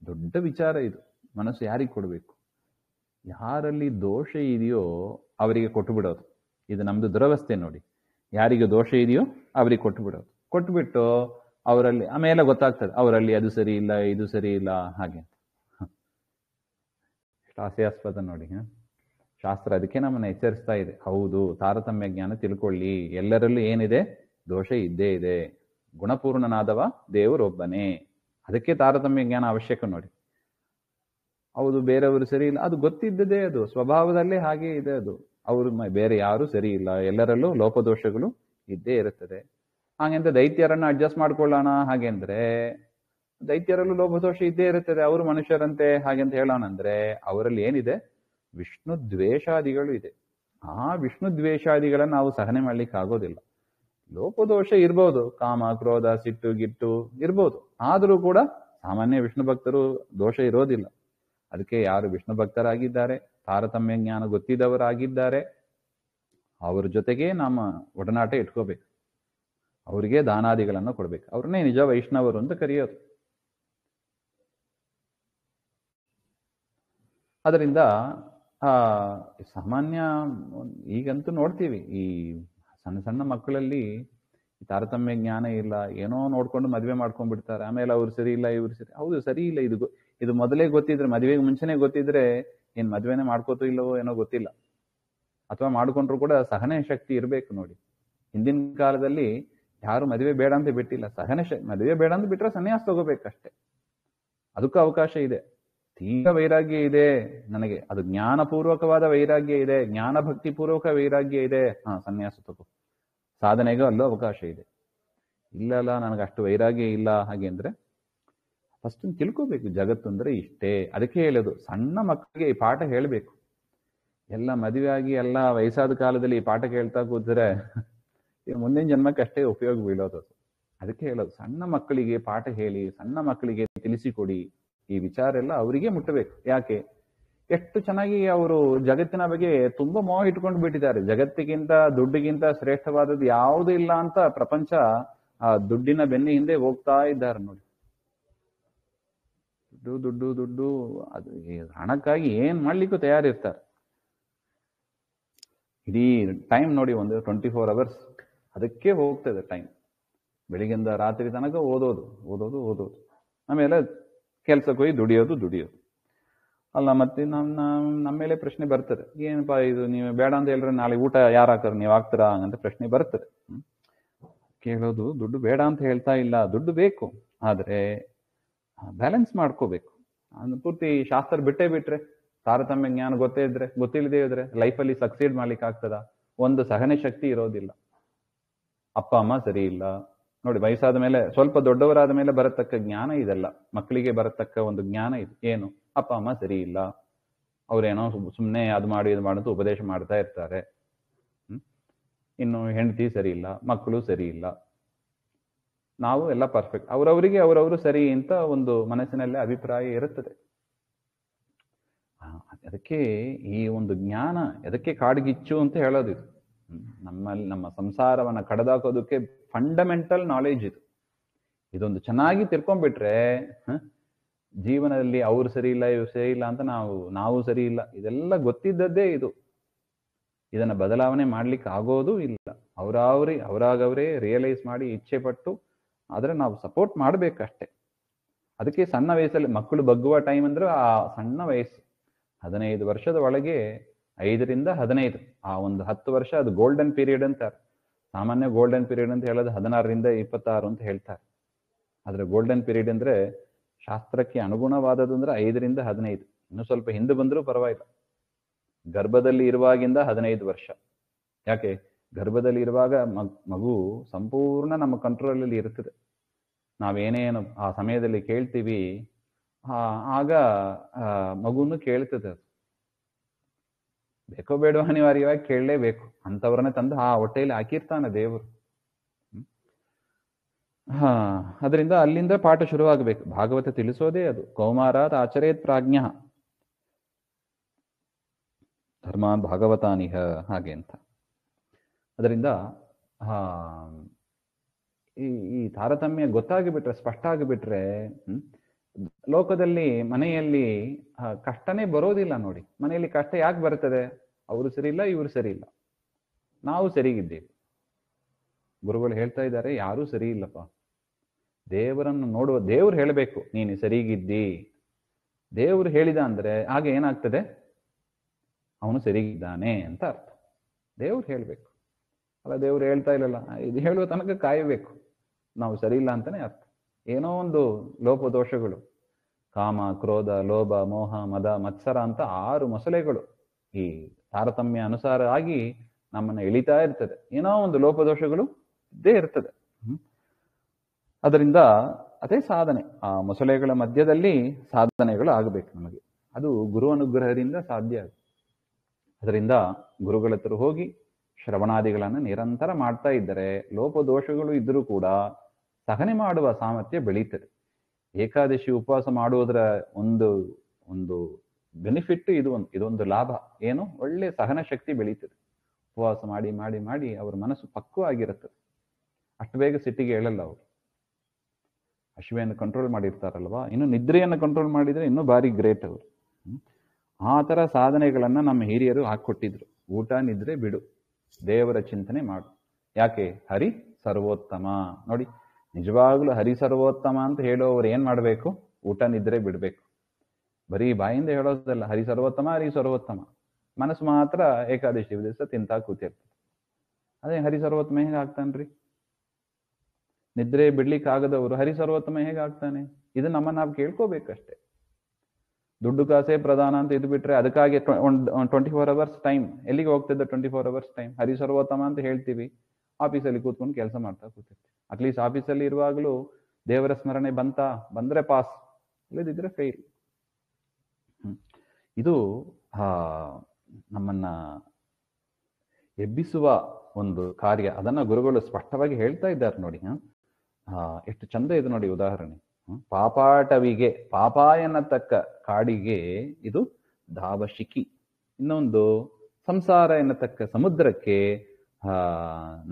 ದೊಡ್ಡ ವಿಚಾರ ಇದು. ಮನಸ್ಸು ಯಾರಿಗೆ ಕೊಡಬೇಕು? ಯಾರಲ್ಲಿ ದೋಷ ಇದೆಯೋ ಅವರಿಗೆ ಕೊಟ್ಟು ಬಿಡೋದು. ಇದು ನಮ್ದು ದುರವಸ್ಥೆ ನೋಡಿ. ಯಾರಿಗೆ ದೋಷ ಇದೆಯೋ ಅವರಿಗೆ ಕೊಟ್ಟು ಬಿಡೋದು. ಕೊಟ್ಟುಬಿಟ್ಟು ಅವರಲ್ಲಿ ಆಮೇಲೆ ಗೊತ್ತಾಗ್ತದೆ ಅವರಲ್ಲಿ ಅದು ಸರಿ ಇಲ್ಲ, ಇದು ಸರಿ ಇಲ್ಲ ಹಾಗೆ ಅಂತ. ಹಾಸ್ಯಾಸ್ಪದ ನೋಡಿ. ಶಾಸ್ತ್ರ ಅದಕ್ಕೆ ನಮ್ಮನ್ನು ಎಚ್ಚರಿಸ್ತಾ ಇದೆ. ಹೌದು, ತಾರತಮ್ಯ ಜ್ಞಾನ ತಿಳ್ಕೊಳ್ಳಿ. ಎಲ್ಲರಲ್ಲೂ ಏನಿದೆ? ದೋಷ ಇದ್ದೇ ಇದೆ. ಗುಣಪೂರ್ಣನಾದವ ದೇವರೊಬ್ಬನೇ. ಅದಕ್ಕೆ ತಾರತಮ್ಯ ಜ್ಞಾನ ಅವಶ್ಯಕ ನೋಡಿ. ಹೌದು, ಬೇರೆಯವರು ಸರಿ ಇಲ್ಲ, ಅದು ಗೊತ್ತಿದ್ದದೇ, ಅದು ಸ್ವಭಾವದಲ್ಲೇ ಹಾಗೆ ಇದೆ. ಅದು ಅವರು ಬೇರೆ ಯಾರು ಸರಿ ಇಲ್ಲ, ಎಲ್ಲರಲ್ಲೂ ಲೋಪದೋಷಗಳು ಇದ್ದೇ ಇರುತ್ತದೆ. ಹಾಗೆಂತ ದೈತ್ಯರನ್ನು ಅಡ್ಜಸ್ಟ್ ಮಾಡ್ಕೊಳ್ಳೋಣ ಹಾಗೆ ಅಂದ್ರೆ, ದೈತ್ಯರಲ್ಲೂ ಲೋಪದೋಷ ಇದ್ದೇ ಇರುತ್ತದೆ, ಅವರು ಮನುಷ್ಯರಂತೆ ಹಾಗೆಂತ ಹೇಳೋಣ ಅಂದ್ರೆ ಅವರಲ್ಲಿ ಏನಿದೆ? ವಿಷ್ಣು ದ್ವೇಷಾದಿಗಳು ಇದೆ. ಆ ವಿಷ್ಣು ದ್ವೇಷಾದಿಗಳನ್ನು ನಾವು ಸಹನೆ ಮಾಡ್ಲಿಕ್ಕೆ ಆಗೋದಿಲ್ಲ. ಲೋಪದೋಷ ಇರ್ಬೋದು, ಕಾಮ ಕ್ರೋಧ ಸಿಟ್ಟು ಗಿಟ್ಟು ಇರ್ಬೋದು, ಆದರೂ ಕೂಡ ಸಾಮಾನ್ಯ ವಿಷ್ಣು ಭಕ್ತರು ದೋಷ ಇರೋದಿಲ್ಲ. ಅದಕ್ಕೆ ಯಾರು ವಿಷ್ಣು ಭಕ್ತರಾಗಿದ್ದಾರೆ, ತಾರತಮ್ಯ ಜ್ಞಾನ ಗೊತ್ತಿದ್ದವರಾಗಿದ್ದಾರೆ, ಅವ್ರ ಜೊತೆಗೆ ನಮ್ಮ ಒಡನಾಟ ಇಟ್ಕೋಬೇಕು. ಅವರಿಗೆ ದಾನಾದಿಗಳನ್ನು ಕೊಡ್ಬೇಕು. ಅವ್ರನ್ನೇ ನಿಜ ವೈಷ್ಣವರು ಅಂತ ಕರೆಯೋದು. ಅದರಿಂದ ಸಾಮಾನ್ಯ ಈಗಂತೂ ನೋಡ್ತೀವಿ, ಈ ಸಣ್ಣ ಸಣ್ಣ ಮಕ್ಕಳಲ್ಲಿ ತಾರತಮ್ಯ ಜ್ಞಾನ ಇಲ್ಲ, ಏನೋ ನೋಡ್ಕೊಂಡು ಮದುವೆ ಮಾಡ್ಕೊಂಡ್ಬಿಡ್ತಾರೆ. ಆಮೇಲೆ ಅವ್ರು ಸರಿ ಇಲ್ಲ, ಇವ್ರು ಸರಿ. ಹೌದು, ಸರಿ ಇಲ್ಲ. ಇದು ಮೊದಲೇ ಗೊತ್ತಿದ್ರೆ, ಮದುವೆಗೆ ಮುಂಚೆನೆ ಗೊತ್ತಿದ್ರೆ ಏನ್ ಮದುವೆನೇ ಮಾಡ್ಕೋತೋ ಇಲ್ಲವೋ ಏನೋ ಗೊತ್ತಿಲ್ಲ. ಅಥವಾ ಮಾಡ್ಕೊಂಡ್ರು ಕೂಡ ಸಹನೆ ಶಕ್ತಿ ಇರಬೇಕು ನೋಡಿ. ಹಿಂದಿನ ಕಾಲದಲ್ಲಿ ಯಾರು ಮದುವೆ ಬೇಡ ಅಂತ ಬಿಟ್ಟಿಲ್ಲ. ಮದುವೆ ಬೇಡ ಅಂತ ಬಿಟ್ರೆ ಸನ್ಯಾಸ ತಗೋಬೇಕಷ್ಟೆ. ಅದಕ್ಕೂ ಅವಕಾಶ ಇದೆ. ತೀವ್ರ ವೈರಾಗ್ಯ ಇದೆ ನನಗೆ, ಅದು ಜ್ಞಾನಪೂರ್ವಕವಾದ ವೈರಾಗ್ಯ ಇದೆ, ಜ್ಞಾನ ಭಕ್ತಿ ಪೂರ್ವಕ ವೈರಾಗ್ಯ ಇದೆ, ಸನ್ಯಾಸ ತಗೋ. ಸಾಧನೆಗೂ ಅಲ್ಲೂ ಅವಕಾಶ ಇದೆ. ಇಲ್ಲಲ್ಲ, ನನಗೆ ಅಷ್ಟು ವೈರಾಗ್ಯ ಇಲ್ಲ ಹಾಗೆ ಅಂದ್ರೆ ಫಸ್ಟ್ ತಿಳ್ಕೋಬೇಕು. ಜಗತ್ತು ಅಂದ್ರೆ ಇಷ್ಟೇ. ಅದಕ್ಕೆ ಹೇಳೋದು, ಸಣ್ಣ ಮಕ್ಕಳಿಗೆ ಈ ಪಾಠ ಹೇಳಬೇಕು. ಎಲ್ಲ ಮದುವೆ ಆಗಿ ಎಲ್ಲ ವಯಸ್ಸಾದ ಕಾಲದಲ್ಲಿ ಈ ಪಾಠ ಕೇಳ್ತಾ ಕೂತಿದ್ರೆ ಮುಂದಿನ ಜನ್ಮಕ್ಕೆ ಅಷ್ಟೇ ಉಪಯೋಗ ಬೀಳೋದು. ಅದಕ್ಕೆ ಹೇಳೋದು, ಸಣ್ಣ ಮಕ್ಕಳಿಗೆ ಪಾಠ ಹೇಳಿ, ಸಣ್ಣ ಮಕ್ಕಳಿಗೆ ತಿಳಿಸಿಕೊಡಿ. ಈ ವಿಚಾರ ಎಲ್ಲ ಅವರಿಗೆ ಮುಟ್ಟಬೇಕು. ಯಾಕೆ? ಎಷ್ಟು ಚೆನ್ನಾಗಿ ಅವರು ಜಗತ್ತಿನ ಬಗ್ಗೆ ತುಂಬಾ ಮೋಹ ಇಟ್ಕೊಂಡು ಬಿಟ್ಟಿದ್ದಾರೆ. ಜಗತ್ತಿಗಿಂತ ದುಡ್ಡಿಗಿಂತ ಶ್ರೇಷ್ಠವಾದದ್ದು ಯಾವುದೂ ಇಲ್ಲ ಅಂತ ಪ್ರಪಂಚ ಆ ದುಡ್ಡಿನ ಬೆನ್ನಿ ಹಿಂದೆ ಹೋಗ್ತಾ ಇದ್ದಾರೆ ನೋಡಿ. ದುಡ್ಡು ದುಡ್ಡು ದುಡ್ಡು, ಅದು ಹಣಕ್ಕಾಗಿ ಏನ್ ಮಾಡ್ಲಿಕ್ಕೂ ತಯಾರಿರ್ತಾರೆ. ಇಡೀ ಟೈಮ್ ನೋಡಿ, ಒಂದು 24 hours ಅದಕ್ಕೆ ಹೋಗ್ತದೆ ಟೈಮ್. ಬೆಳಿಗ್ಗೆಂದ ರಾತ್ರಿ ತನಕ ಓದೋದು ಓದೋದು ಓದೋದು, ಆಮೇಲೆ ಕೆಲ್ಸಕ್ಕೆ ಹೋಗಿ ದುಡಿಯೋದು. ಅಲ್ಲ, ಮತ್ತೆ ನಮ್ಮ ಮೇಲೆ ಪ್ರಶ್ನೆ ಬರ್ತದೆ, ಏನಪ್ಪಾ ಇದು ನೀವು ಬೇಡ ಅಂತ ಹೇಳಿದ್ರೆ ನಾಳೆ ಊಟ ಯಾರು ಹಾಕ್ತಾರೆ, ನೀವು ಹಾಕ್ತೀರಾ ಅಂತ ಪ್ರಶ್ನೆ ಬರ್ತದೆ. ಕೇಳೋದು, ದುಡ್ಡು ಬೇಡ ಅಂತ ಹೇಳ್ತಾ ಇಲ್ಲ, ದುಡ್ಡು ಬೇಕು, ಆದ್ರೆ ಬ್ಯಾಲೆನ್ಸ್ ಮಾಡ್ಕೋಬೇಕು. ಪೂರ್ತಿ ಶಾಸ್ತ್ರ ಬಿಟ್ರೆ, ತಾರತಮ್ಯ ಜ್ಞಾನ ಗೊತ್ತಿಲ್ಲದೆ ಇದ್ರೆ ಲೈಫಲ್ಲಿ ಸಕ್ಸೀಡ್ ಮಾಡ್ಲಿಕ್ಕೆ ಆಗ್ತದ? ಒಂದು ಸಹನೆ ಶಕ್ತಿ ಇರೋದಿಲ್ಲ. ಅಪ್ಪ ಅಮ್ಮ ಸರಿ ಇಲ್ಲ ನೋಡಿ, ವಯಸ್ಸಾದ ಮೇಲೆ ಸ್ವಲ್ಪ ದೊಡ್ಡವರಾದ ಮೇಲೆ ಬರತಕ್ಕ ಜ್ಞಾನ ಇದೆಲ್ಲ. ಮಕ್ಕಳಿಗೆ ಬರತಕ್ಕ ಒಂದು ಜ್ಞಾನ ಇದು. ಏನು? ಅಪ್ಪ ಅಮ್ಮ ಸರಿ ಇಲ್ಲ, ಅವ್ರೇನೋ ಸುಮ್ಮನೆ ಅದು ಮಾಡಿ ಇದು ಮಾಡಂತ ಉಪದೇಶ ಮಾಡ್ತಾ ಇರ್ತಾರೆ. ಇನ್ನು ಹೆಂಡತಿ ಸರಿ ಇಲ್ಲ, ಮಕ್ಕಳು ಸರಿ ಇಲ್ಲ, ನಾವು ಎಲ್ಲ ಪರ್ಫೆಕ್ಟ್, ಅವರವರು ಸರಿ ಅಂತ ಒಂದು ಮನಸ್ಸಿನಲ್ಲಿ ಅಭಿಪ್ರಾಯ ಇರುತ್ತದೆ. ಅದಕ್ಕೆ ಈ ಒಂದು ಜ್ಞಾನ ಎದಕ್ಕೆ ಕಾಡ್ಗಿಚ್ಚು ಅಂತ ಹೇಳೋದು ಇದು. ನಮ್ಮ ಸಂಸಾರವನ್ನ ಕಡದಾಕೋದಕ್ಕೆ ಫಂಡಮೆಂಟಲ್ ನಾಲೆಜ್ ಇದು. ಇದೊಂದು ಚೆನ್ನಾಗಿ ತಿಳ್ಕೊಂಡ್ಬಿಟ್ರೆ ಜೀವನದಲ್ಲಿ ಅವ್ರು ಸರಿ ಇಲ್ಲ, ಇವ್ರು ಸರಿ ಇಲ್ಲ ಅಂತ ನಾವು ಸರಿ ಇಲ್ಲ, ಇದೆಲ್ಲ ಗೊತ್ತಿದ್ದದ್ದೇ ಇದು. ಇದನ್ನ ಬದಲಾವಣೆ ಮಾಡ್ಲಿಕ್ಕೆ ಆಗೋದು ಇಲ್ಲ. ಅವರಾಗವರೇ ರಿಯಲೈಸ್ ಮಾಡಿ ಇಚ್ಛೆ ಪಟ್ಟು, ಆದರೆ ನಾವು ಸಪೋರ್ಟ್ ಮಾಡಬೇಕಷ್ಟೆ. ಅದಕ್ಕೆ ಸಣ್ಣ ವಯಸ್ಸಲ್ಲಿ ಮಕ್ಕಳು ಬಗ್ಗುವ ಟೈಮ್ ಅಂದ್ರೆ ಆ ಸಣ್ಣ ವಯಸ್ಸು 15 ವರ್ಷದ ಒಳಗೆ, 5 ರಿಂದ 15, ಆ ಒಂದು 10 ವರ್ಷ ಅದು ಗೋಲ್ಡನ್ ಪೀರಿಯಡ್ ಅಂತಾರೆ. ಸಾಮಾನ್ಯ ಗೋಲ್ಡನ್ ಪೀರಿಯಡ್ ಅಂತ ಹೇಳೋದು 16 ರಿಂದ 26 ಅಂತ ಹೇಳ್ತಾರೆ. ಆದ್ರೆ ಗೋಲ್ಡನ್ ಪೀರಿಯಡ್ ಅಂದ್ರೆ ಶಾಸ್ತ್ರಕ್ಕೆ ಅನುಗುಣವಾದದ್ದು ಅಂದ್ರೆ 5 ರಿಂದ 15. ಇನ್ನು ಸ್ವಲ್ಪ ಹಿಂದೆ ಬಂದರೂ ಪರವಾಗಿಲ್ಲ. ಗರ್ಭದಲ್ಲಿ ಇರುವಾಗಿಂದ 15 ವರ್ಷ. ಯಾಕೆ? ಗರ್ಭದಲ್ಲಿ ಇರುವಾಗ ಮಗು ಸಂಪೂರ್ಣ ನಮ್ಮ ಕಂಟ್ರೋಲಲ್ಲಿ ಇರ್ತದೆ. ನಾವೇನೇನು ಆ ಸಮಯದಲ್ಲಿ ಕೇಳ್ತೀವಿ, ಆಗ ಮಗುನು ಕೇಳ್ತದೆ. ಅದು ಬೇಕೋ ಬೇಡೋ ಅನಿವಾರ್ಯವಾಗಿ ಕೇಳಲೇಬೇಕು. ಅಂಥವ್ರನ್ನ ತಂದು ಆ ಹೊಟ್ಟೆಯಲ್ಲಿ ಹಾಕಿರ್ತಾನೆ ದೇವರು. ಅದರಿಂದ ಅಲ್ಲಿಂದ ಪಾಠ ಶುರುವಾಗಬೇಕು. ಭಾಗವತ ತಿಳಿಸೋದೇ ಅದು. ಕೌಮಾರಾತ್ ಆಚರೇತ್ ಪ್ರಾಜ್ಞ ಧರ್ಮಾನ್ ಭಾಗವತಾನಿಹ, ಹಾಗೆ ಅಂತ. ಅದರಿಂದ ಈ ತಾರತಮ್ಯ ಗೊತ್ತಾಗಿಬಿಟ್ರೆ, ಸ್ಪಷ್ಟ ಆಗಿಬಿಟ್ರೆ, ಲೋಕದಲ್ಲಿ ಮನೆಯಲ್ಲಿ ಕಷ್ಟನೇ ಬರೋದಿಲ್ಲ. ನೋಡಿ, ಮನೆಯಲ್ಲಿ ಕಷ್ಟ ಯಾಕೆ ಬರ್ತದೆ? ಅವರು ಸರಿ ಇಲ್ಲ, ಇವರು ಸರಿ ಇಲ್ಲ, ನಾವು ಸರಿಗಿದ್ದೇವೆ. ಗುರುಗಳು ಹೇಳ್ತಾ ಇದ್ದಾರೆ, ಯಾರೂ ಸರಿ ಇಲ್ಲಪ್ಪ. ದೇವರನ್ನು ನೋಡುವ, ದೇವ್ರು ಹೇಳಬೇಕು ನೀನು ಸರಿಗಿದ್ದಿ. ದೇವ್ರು ಹೇಳಿದ ಅಂದ್ರೆ ಆಗ ಏನಾಗ್ತದೆ? ಅವನು ಸರಿಗಿದ್ದಾನೆ ಅಂತ ಅರ್ಥ. ದೇವ್ರು ಹೇಳ್ಬೇಕು. ಅಲ್ಲ, ದೇವ್ರು ಹೇಳ್ತಾ ಇಲ್ಲಲ್ಲ, ಇದು ಹೇಳುವ ತನಕ ಕಾಯಬೇಕು. ನಾವು ಸರಿ ಇಲ್ಲ ಅಂತಾನೆ ಅರ್ಥ. ಏನೋ ಒಂದು ಲೋಪದೋಷಗಳು, ಕಾಮ, ಕ್ರೋಧ, ಲೋಭ, ಮೋಹ, ಮದ, ಮತ್ಸರ ಅಂತ 6 ಮೊಸಳೆಗಳು ಈ ತಾರತಮ್ಯ ಅನುಸಾರ ಆಗಿ ನಮ್ಮನ್ನ ಎಳಿತಾ ಇರ್ತದೆ. ಏನೋ ಒಂದು ಲೋಪದೋಷಗಳು ಇದ್ದೇ ಇರ್ತದೆ. ಅದರಿಂದ ಅದೇ ಸಾಧನೆ. ಆ ಮೊಸಳೆಗಳ ಮಧ್ಯದಲ್ಲಿ ಸಾಧನೆಗಳು ಆಗಬೇಕು ನಮಗೆ. ಅದು ಗುರು ಅನುಗ್ರಹದಿಂದ ಸಾಧ್ಯ. ಅದರಿಂದ ಗುರುಗಳ ಹತ್ರ ಹೋಗಿ ಶ್ರವಣಾದಿಗಳನ್ನು ನಿರಂತರ ಮಾಡ್ತಾ ಇದ್ದರೆ ಲೋಪದೋಷಗಳು ಇದ್ದರೂ ಕೂಡ ಸಹನೆ ಮಾಡುವ ಸಾಮರ್ಥ್ಯ ಬೆಳೀತದೆ. ಏಕಾದಶಿ ಉಪವಾಸ ಮಾಡುವುದರ ಒಂದು ಬೆನಿಫಿಟ್ ಇದೊಂದು ಲಾಭ. ಏನು? ಒಳ್ಳೆ ಸಹನ ಶಕ್ತಿ ಬೆಳೀತದೆ. ಉಪವಾಸ ಮಾಡಿ ಮಾಡಿ ಮಾಡಿ ಅವ್ರ ಮನಸ್ಸು ಪಕ್ವವಾಗಿರುತ್ತದೆ. ಅಷ್ಟು ಬೇಗ ಸಿಟ್ಟಿಗೆ ಹೇಳಲ್ಲ ಅವರು. ಹಸಿವೆಯನ್ನು ಕಂಟ್ರೋಲ್ ಮಾಡಿರ್ತಾರಲ್ವಾ, ಇನ್ನು ನಿದ್ರೆಯನ್ನು ಕಂಟ್ರೋಲ್ ಮಾಡಿದ್ರೆ ಇನ್ನೂ ಭಾರಿ ಗ್ರೇಟ್ ಅವರು. ಆ ಥರ ಸಾಧನೆಗಳನ್ನ ನಮ್ಮ ಹಿರಿಯರು ಹಾಕ್ಕೊಟ್ಟಿದ್ರು. ಊಟ ನಿದ್ರೆ ಬಿಡು, ದೇವರ ಚಿಂತನೆ ಮಾಡು. ಯಾಕೆ? ಹರಿ ಸರ್ವೋತ್ತಮ. ನೋಡಿ, ನಿಜವಾಗ್ಲೂ ಹರಿ ಸರ್ವೋತ್ತಮ ಅಂತ ಹೇಳೋರು ಏನ್ ಮಾಡ್ಬೇಕು? ಊಟ ನಿದ್ರೆ ಬಿಡ್ಬೇಕು. ಬರೀ ಬಾಯಿಂದ ಹೇಳೋದಲ್ಲ, ಹರಿ ಸರ್ವೋತ್ತಮ, ಹರಿ ಸರ್ವೋತ್ತಮ. ಮನಸ್ಸು ಮಾತ್ರ ಏಕಾದಶಿ ದಿವಸ ತಿಂತಾ ಕೂತಿರ್ತದೆ. ಅದೇ ಹರಿ ಸರ್ವೋತ್ತಮ ಹೇಗೆ ಆಗ್ತಾನ್ರಿ? ನಿದ್ರೆ ಬಿಡ್ಲಿಕ್ಕೆ ಆಗದವರು ಹರಿ ಸರ್ವೋತ್ತಮ ಹೇಗೆ ಆಗ್ತಾನೆ? ಇದು ನಾವು ಕೇಳ್ಕೋಬೇಕಷ್ಟೆ. ದುಡ್ಡು ಕಾಸೇ ಪ್ರಧಾನ ಅಂತ ಇದು ಬಿಟ್ರೆ, ಅದಕ್ಕಾಗಿ 24 ಅವರ್ಸ್ ಟೈಮ್ ಎಲ್ಲಿಗೆ ಹೋಗ್ತಿದ್ದ? 24 ಅವರ್ಸ್ ಟೈಮ್ ಹರಿ ಸರ್ವೋತ್ತಮ ಅಂತ ಹೇಳ್ತೀವಿ, ಆಫೀಸಲ್ಲಿ ಕೂತ್ಕೊಂಡು ಕೆಲಸ ಮಾಡ್ತಾ ಕೂತಿರ್ತೀವಿ. ಅಟ್ಲೀಸ್ಟ್ ಆಫೀಸಲ್ಲಿ ಇರುವಾಗಲೂ ದೇವರ ಸ್ಮರಣೆ ಬಂದ್ರೆ ಪಾಸ್, ಇಲ್ಲದಿದ್ರೆ ಫೇಲ್. ಇದು ನಮ್ಮನ್ನ ಎಬ್ಬಿಸುವ ಒಂದು ಕಾರ್ಯ. ಅದನ್ನ ಗುರುಗಳು ಸ್ಪಷ್ಟವಾಗಿ ಹೇಳ್ತಾ ಇದ್ದಾರೆ ನೋಡಿ. ಎಷ್ಟು ಚಂದ ಇದು ನೋಡಿ ಉದಾಹರಣೆ. ಪಾಪಾಟವಿಗೆ, ಪಾಪ ಎನ್ನತಕ್ಕ ಕಾಡಿಗೆ ಇದು ಧಾವಶಿಖಿ. ಇನ್ನೊಂದು ಸಂಸಾರ ಎನ್ನತಕ್ಕ ಸಮುದ್ರಕ್ಕೆ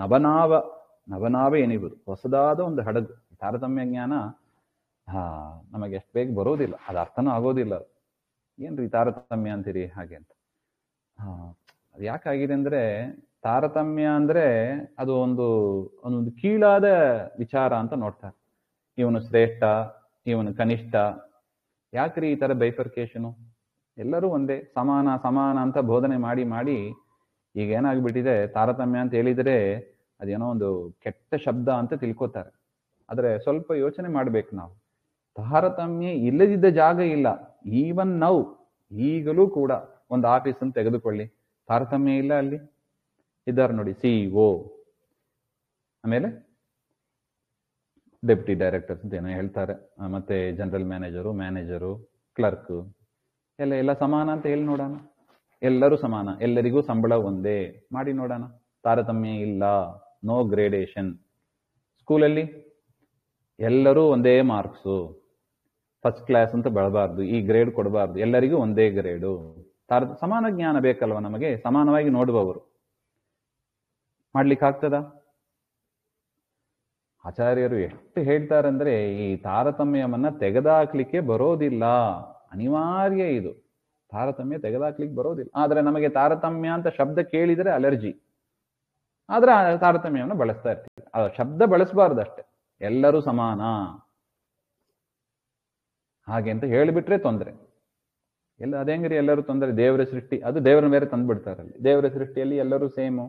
ನವನಾವ ಎನಿವುದು, ಹೊಸದಾದ ಒಂದು ಹಡಗು. ತಾರತಮ್ಯ ಜ್ಞಾನ ನಮಗೆ ಎಷ್ಟು ಬೇಗ ಬರೋದಿಲ್ಲ, ಅದು ಅರ್ಥನೂ ಆಗೋದಿಲ್ಲ. ಏನ್ರಿ ತಾರತಮ್ಯ ಅಂತೀರಿ ಹಾಗೆ ಅಂತ. ಅದು ಯಾಕಾಗಿದೆ ಅಂದ್ರೆ, ತಾರತಮ್ಯ ಅಂದ್ರೆ ಅದು ಒಂದೊಂದು ಕೀಳಾದ ವಿಚಾರ ಅಂತ ನೋಡ್ತಾರೆ. ಇವನು ಶ್ರೇಷ್ಠ, ಇವನು ಕನಿಷ್ಠ. ಯಾಕ್ರಿ ಈ ತರ ಬೈಫರ್ಕೇಶನು? ಎಲ್ಲರೂ ಒಂದೇ, ಸಮಾನ ಅಂತ ಬೋಧನೆ ಮಾಡಿ ಮಾಡಿ ಈಗ ಏನಾಗ್ಬಿಟ್ಟಿದೆ, ತಾರತಮ್ಯ ಅಂತ ಹೇಳಿದ್ರೆ ಅದೇನೋ ಒಂದು ಕೆಟ್ಟ ಶಬ್ದ ಅಂತ ತಿಳ್ಕೊತಾರೆ. ಆದ್ರೆ ಸ್ವಲ್ಪ ಯೋಚನೆ ಮಾಡ್ಬೇಕು ನಾವು. ತಾರತಮ್ಯ ಇಲ್ಲದಿದ್ದ ಜಾಗ ಇಲ್ಲ. ಈವನ್ ನೌ, ಈಗಲೂ ಕೂಡ ಒಂದು ಆಫೀಸ್ ಅಂತ ತೆಗೆದುಕೊಳ್ಳಿ, ತಾರತಮ್ಯ ಇಲ್ಲ ಅಲ್ಲಿ. ಇದ್ದಾರೆ ನೋಡಿ, CEO, ಆಮೇಲೆ ಡೆಪ್ಯೂಟಿ ಡೈರೆಕ್ಟರ್ಸ್ ಅಂತ ಏನೋ ಹೇಳ್ತಾರೆ, ಮತ್ತೆ ಜನರಲ್ ಮ್ಯಾನೇಜರು, ಕ್ಲರ್ಕ್ ಎಲ್ಲ ಸಮಾನ ಅಂತ ಹೇಳಿ ನೋಡೋಣ. ಎಲ್ಲರೂ ಸಮಾನ, ಎಲ್ಲರಿಗೂ ಸಂಬಳ ಒಂದೇ ಮಾಡಿ ನೋಡೋಣ. ತಾರತಮ್ಯ ಇಲ್ಲ, ನೋ ಗ್ರೇಡೇಷನ್. ಸ್ಕೂಲಲ್ಲಿ ಎಲ್ಲರೂ ಒಂದೇ ಮಾರ್ಕ್ಸು, ಫಸ್ಟ್ ಕ್ಲಾಸ್ ಅಂತ ಬೆಳಬಾರ್ದು, ಈ ಗ್ರೇಡ್ ಕೊಡಬಾರ್ದು, ಎಲ್ಲರಿಗೂ ಒಂದೇ ಗ್ರೇಡು. ಸಮಾನ ಜ್ಞಾನ ಬೇಕಲ್ವ ನಮಗೆ, ಸಮಾನವಾಗಿ ನೋಡುವವರು. ಮಾಡ್ಲಿಕ್ಕಾಗ್ತದ? ಆಚಾರ್ಯರು ಎಷ್ಟು ಹೇಳ್ತಾರಂದ್ರೆ, ಈ ತಾರತಮ್ಯವನ್ನ ತೆಗೆದಾಕ್ಲಿಕ್ಕೆ ಬರೋದಿಲ್ಲ, ಅನಿವಾರ್ಯ ಇದು. ತಾರತಮ್ಯ ತೆಗೆದಾಕ್ಲಿಕ್ಕೆ ಬರೋದಿಲ್ಲ. ಆದ್ರೆ ನಮಗೆ ತಾರತಮ್ಯ ಅಂತ ಶಬ್ದ ಕೇಳಿದರೆ ಅಲರ್ಜಿ. ಆದ್ರೆ ಆ ತಾರತಮ್ಯವನ್ನು ಬಳಸ್ತಾ ಇರ್ತೀವಿ. ಆ ಶಬ್ದ ಬಳಸಬಾರ್ದು ಅಷ್ಟೇ. ಎಲ್ಲರೂ ಸಮಾನ ಹಾಗೆ ಅಂತ ಹೇಳಿಬಿಟ್ರೆ ತೊಂದರೆ. ಎಲ್ಲ ಅದೇಂಗ್ರಿ ಎಲ್ಲರೂ ತೊಂದರೆ, ದೇವರ ಸೃಷ್ಟಿ, ಅದು ದೇವರ ಮೇಲೆ ತಂದ್ಬಿಡ್ತಾರಲ್ಲಿ. ದೇವರ ಸೃಷ್ಟಿಯಲ್ಲಿ ಎಲ್ಲರೂ ಸೇಮು,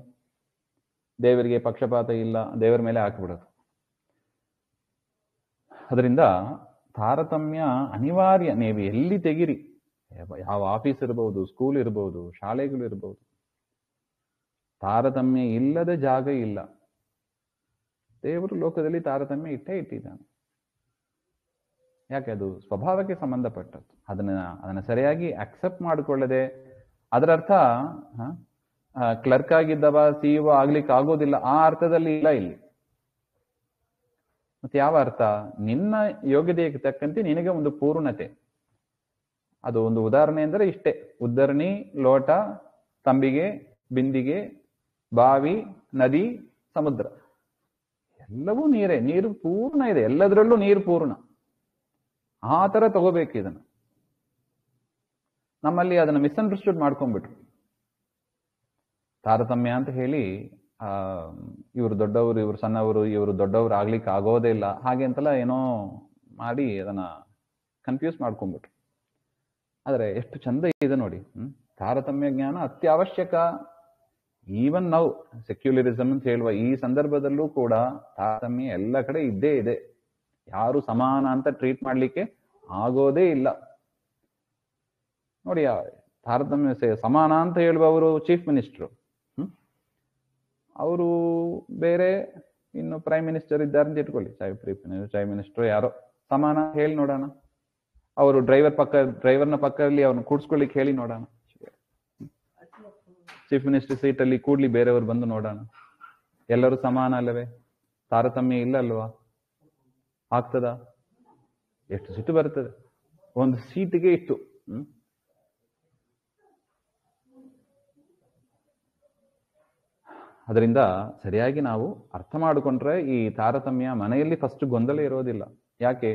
ದೇವರಿಗೆ ಪಕ್ಷಪಾತ ಇಲ್ಲ, ದೇವರ ಮೇಲೆ ಹಾಕಿಬಿಡೋದು. ಅದರಿಂದ ತಾರತಮ್ಯ ಅನಿವಾರ್ಯ. ನೀವು ಎಲ್ಲಿ ತೆಗಿರಿ, ಯಾವ ಆಫೀಸ್ ಇರಬಹುದು, ಸ್ಕೂಲ್ ಇರಬಹುದು, ಶಾಲೆಗಳು ಇರಬಹುದು, ತಾರತಮ್ಯ ಇಲ್ಲದ ಜಾಗ ಇಲ್ಲ. ದೇವರು ಲೋಕದಲ್ಲಿ ತಾರತಮ್ಯ ಇಟ್ಟಿದ್ದಾನೆ. ಯಾಕೆ? ಅದು ಸ್ವಭಾವಕ್ಕೆ ಸಂಬಂಧಪಟ್ಟದ್ದು. ಅದನ್ನ ಸರಿಯಾಗಿ ಅಕ್ಸೆಪ್ಟ್ ಮಾಡಿಕೊಳ್ಳದೆ, ಅದರ ಅರ್ಥ ಕ್ಲರ್ಕ್ ಆಗಿದ್ದವ CEO ಆಗ್ಲಿಕ್ಕೆ ಆಗೋದಿಲ್ಲ ಆ ಅರ್ಥದಲ್ಲಿ ಇಲ್ಲ ಇಲ್ಲಿ. ಮತ್ತೆ ಯಾವ ಅರ್ಥ? ನಿನ್ನ ಯೋಗ್ಯತೆಗೆ ತಕ್ಕಂತೆ ನಿನಗೆ ಒಂದು ಪೂರ್ಣತೆ. ಅದು ಒಂದು ಉದಾಹರಣೆ ಅಂದರೆ ಇಷ್ಟೇ. ಉದ್ದರಣಿ, ಲೋಟ, ತಂಬಿಗೆ, ಬಿಂದಿಗೆ, ಬಾವಿ, ನದಿ, ಸಮುದ್ರ ಎಲ್ಲವೂ ನೀರೇ. ನೀರು ಪೂರ್ಣ ಇದೆ, ಎಲ್ಲದರಲ್ಲೂ ನೀರು ಪೂರ್ಣ. ಆ ತರ ತಗೋಬೇಕು ಇದನ್ನು. ನಮ್ಮಲ್ಲಿ ಅದನ್ನು ಮಿಸ್ಅಂಡರ್ಸ್ಟುಡ್ ಮಾಡ್ಕೊಂಡ್ಬಿಟ್ರು. ತಾರತಮ್ಯ ಅಂತ ಹೇಳಿ ಇವರು ದೊಡ್ಡವರು, ಇವರು ಸಣ್ಣವರು, ಇವರು ದೊಡ್ಡವರು ಆಗ್ಲಿಕ್ಕೆ ಆಗೋದೇ ಇಲ್ಲ, ಹಾಗೆ ಅಂತೆಲ್ಲ ಏನೋ ಮಾಡಿ ಅದನ್ನ ಕನ್ಫ್ಯೂಸ್ ಮಾಡ್ಕೊಂಡ್ಬಿಟ್ರು. ಆದರೆ ಎಷ್ಟು ಚಂದ ಇದೆ ನೋಡಿ. ತಾರತಮ್ಯ ಜ್ಞಾನ ಅತ್ಯವಶ್ಯಕ. ಈವನ್ ನಾವು ಸೆಕ್ಯುಲರಿಸಮ್ ಅಂತ ಹೇಳುವ ಈ ಸಂದರ್ಭದಲ್ಲೂ ಕೂಡ ತಾರತಮ್ಯ ಎಲ್ಲ ಕಡೆ ಇದ್ದೇ ಇದೆ. ಯಾರು ಸಮಾನ ಅಂತ ಟ್ರೀಟ್ ಮಾಡ್ಲಿಕ್ಕೆ ಆಗೋದೇ ಇಲ್ಲ ನೋಡಿ. ತಾರತಮ್ಯ ಸಮಾನ ಅಂತ ಹೇಳುವವರು ಚೀಫ್ ಮಿನಿಸ್ಟ್ರು, ಅವರು ಬೇರೆ, ಇನ್ನು ಪ್ರೈಮ್ ಮಿನಿಸ್ಟರ್ ಇದ್ದಾರೆ ಅಂತ ಇಟ್ಕೊಳ್ಳಿ, ಚೀಫ್ ಮಿನಿಸ್ಟರ್ ಯಾರೋ ಸಮಾನ ಹೇಳಿ ನೋಡೋಣ. ಅವರು ಡ್ರೈವರ್ನ ಪಕ್ಕದಲ್ಲಿ ಅವ್ರನ್ನ ಕೂಡ್ಸ್ಕೊಳ್ಳಿಕ್ಕೆ ಹೇಳಿ ನೋಡೋಣ. ಚೀಫ್ ಮಿನಿಸ್ಟರ್ ಸೀಟಲ್ಲಿ ಕೂಡ್ಲಿ ಬೇರೆಯವರು ಬಂದು ನೋಡೋಣ. ಎಲ್ಲರೂ ಸಮಾನ ಅಲ್ಲವೇ? ತಾರತಮ್ಯ ಇಲ್ಲ ಅಲ್ವಾ? ಆಗ್ತದ? ಎಷ್ಟು ಸಿಟ್ಟು ಬರ್ತದೆ ಒಂದು ಸೀಟಿಗೆ ಇಷ್ಟು. ಅದರಿಂದ ಸರಿಯಾಗಿ ನಾವು ಅರ್ಥ ಮಾಡಿಕೊಂಡ್ರೆ ಈ ತಾರತಮ್ಯ ಮನೆಯಲ್ಲಿ ಫಸ್ಟ್ ಗೊಂದಲ ಇರೋದಿಲ್ಲ. ಯಾಕೆ?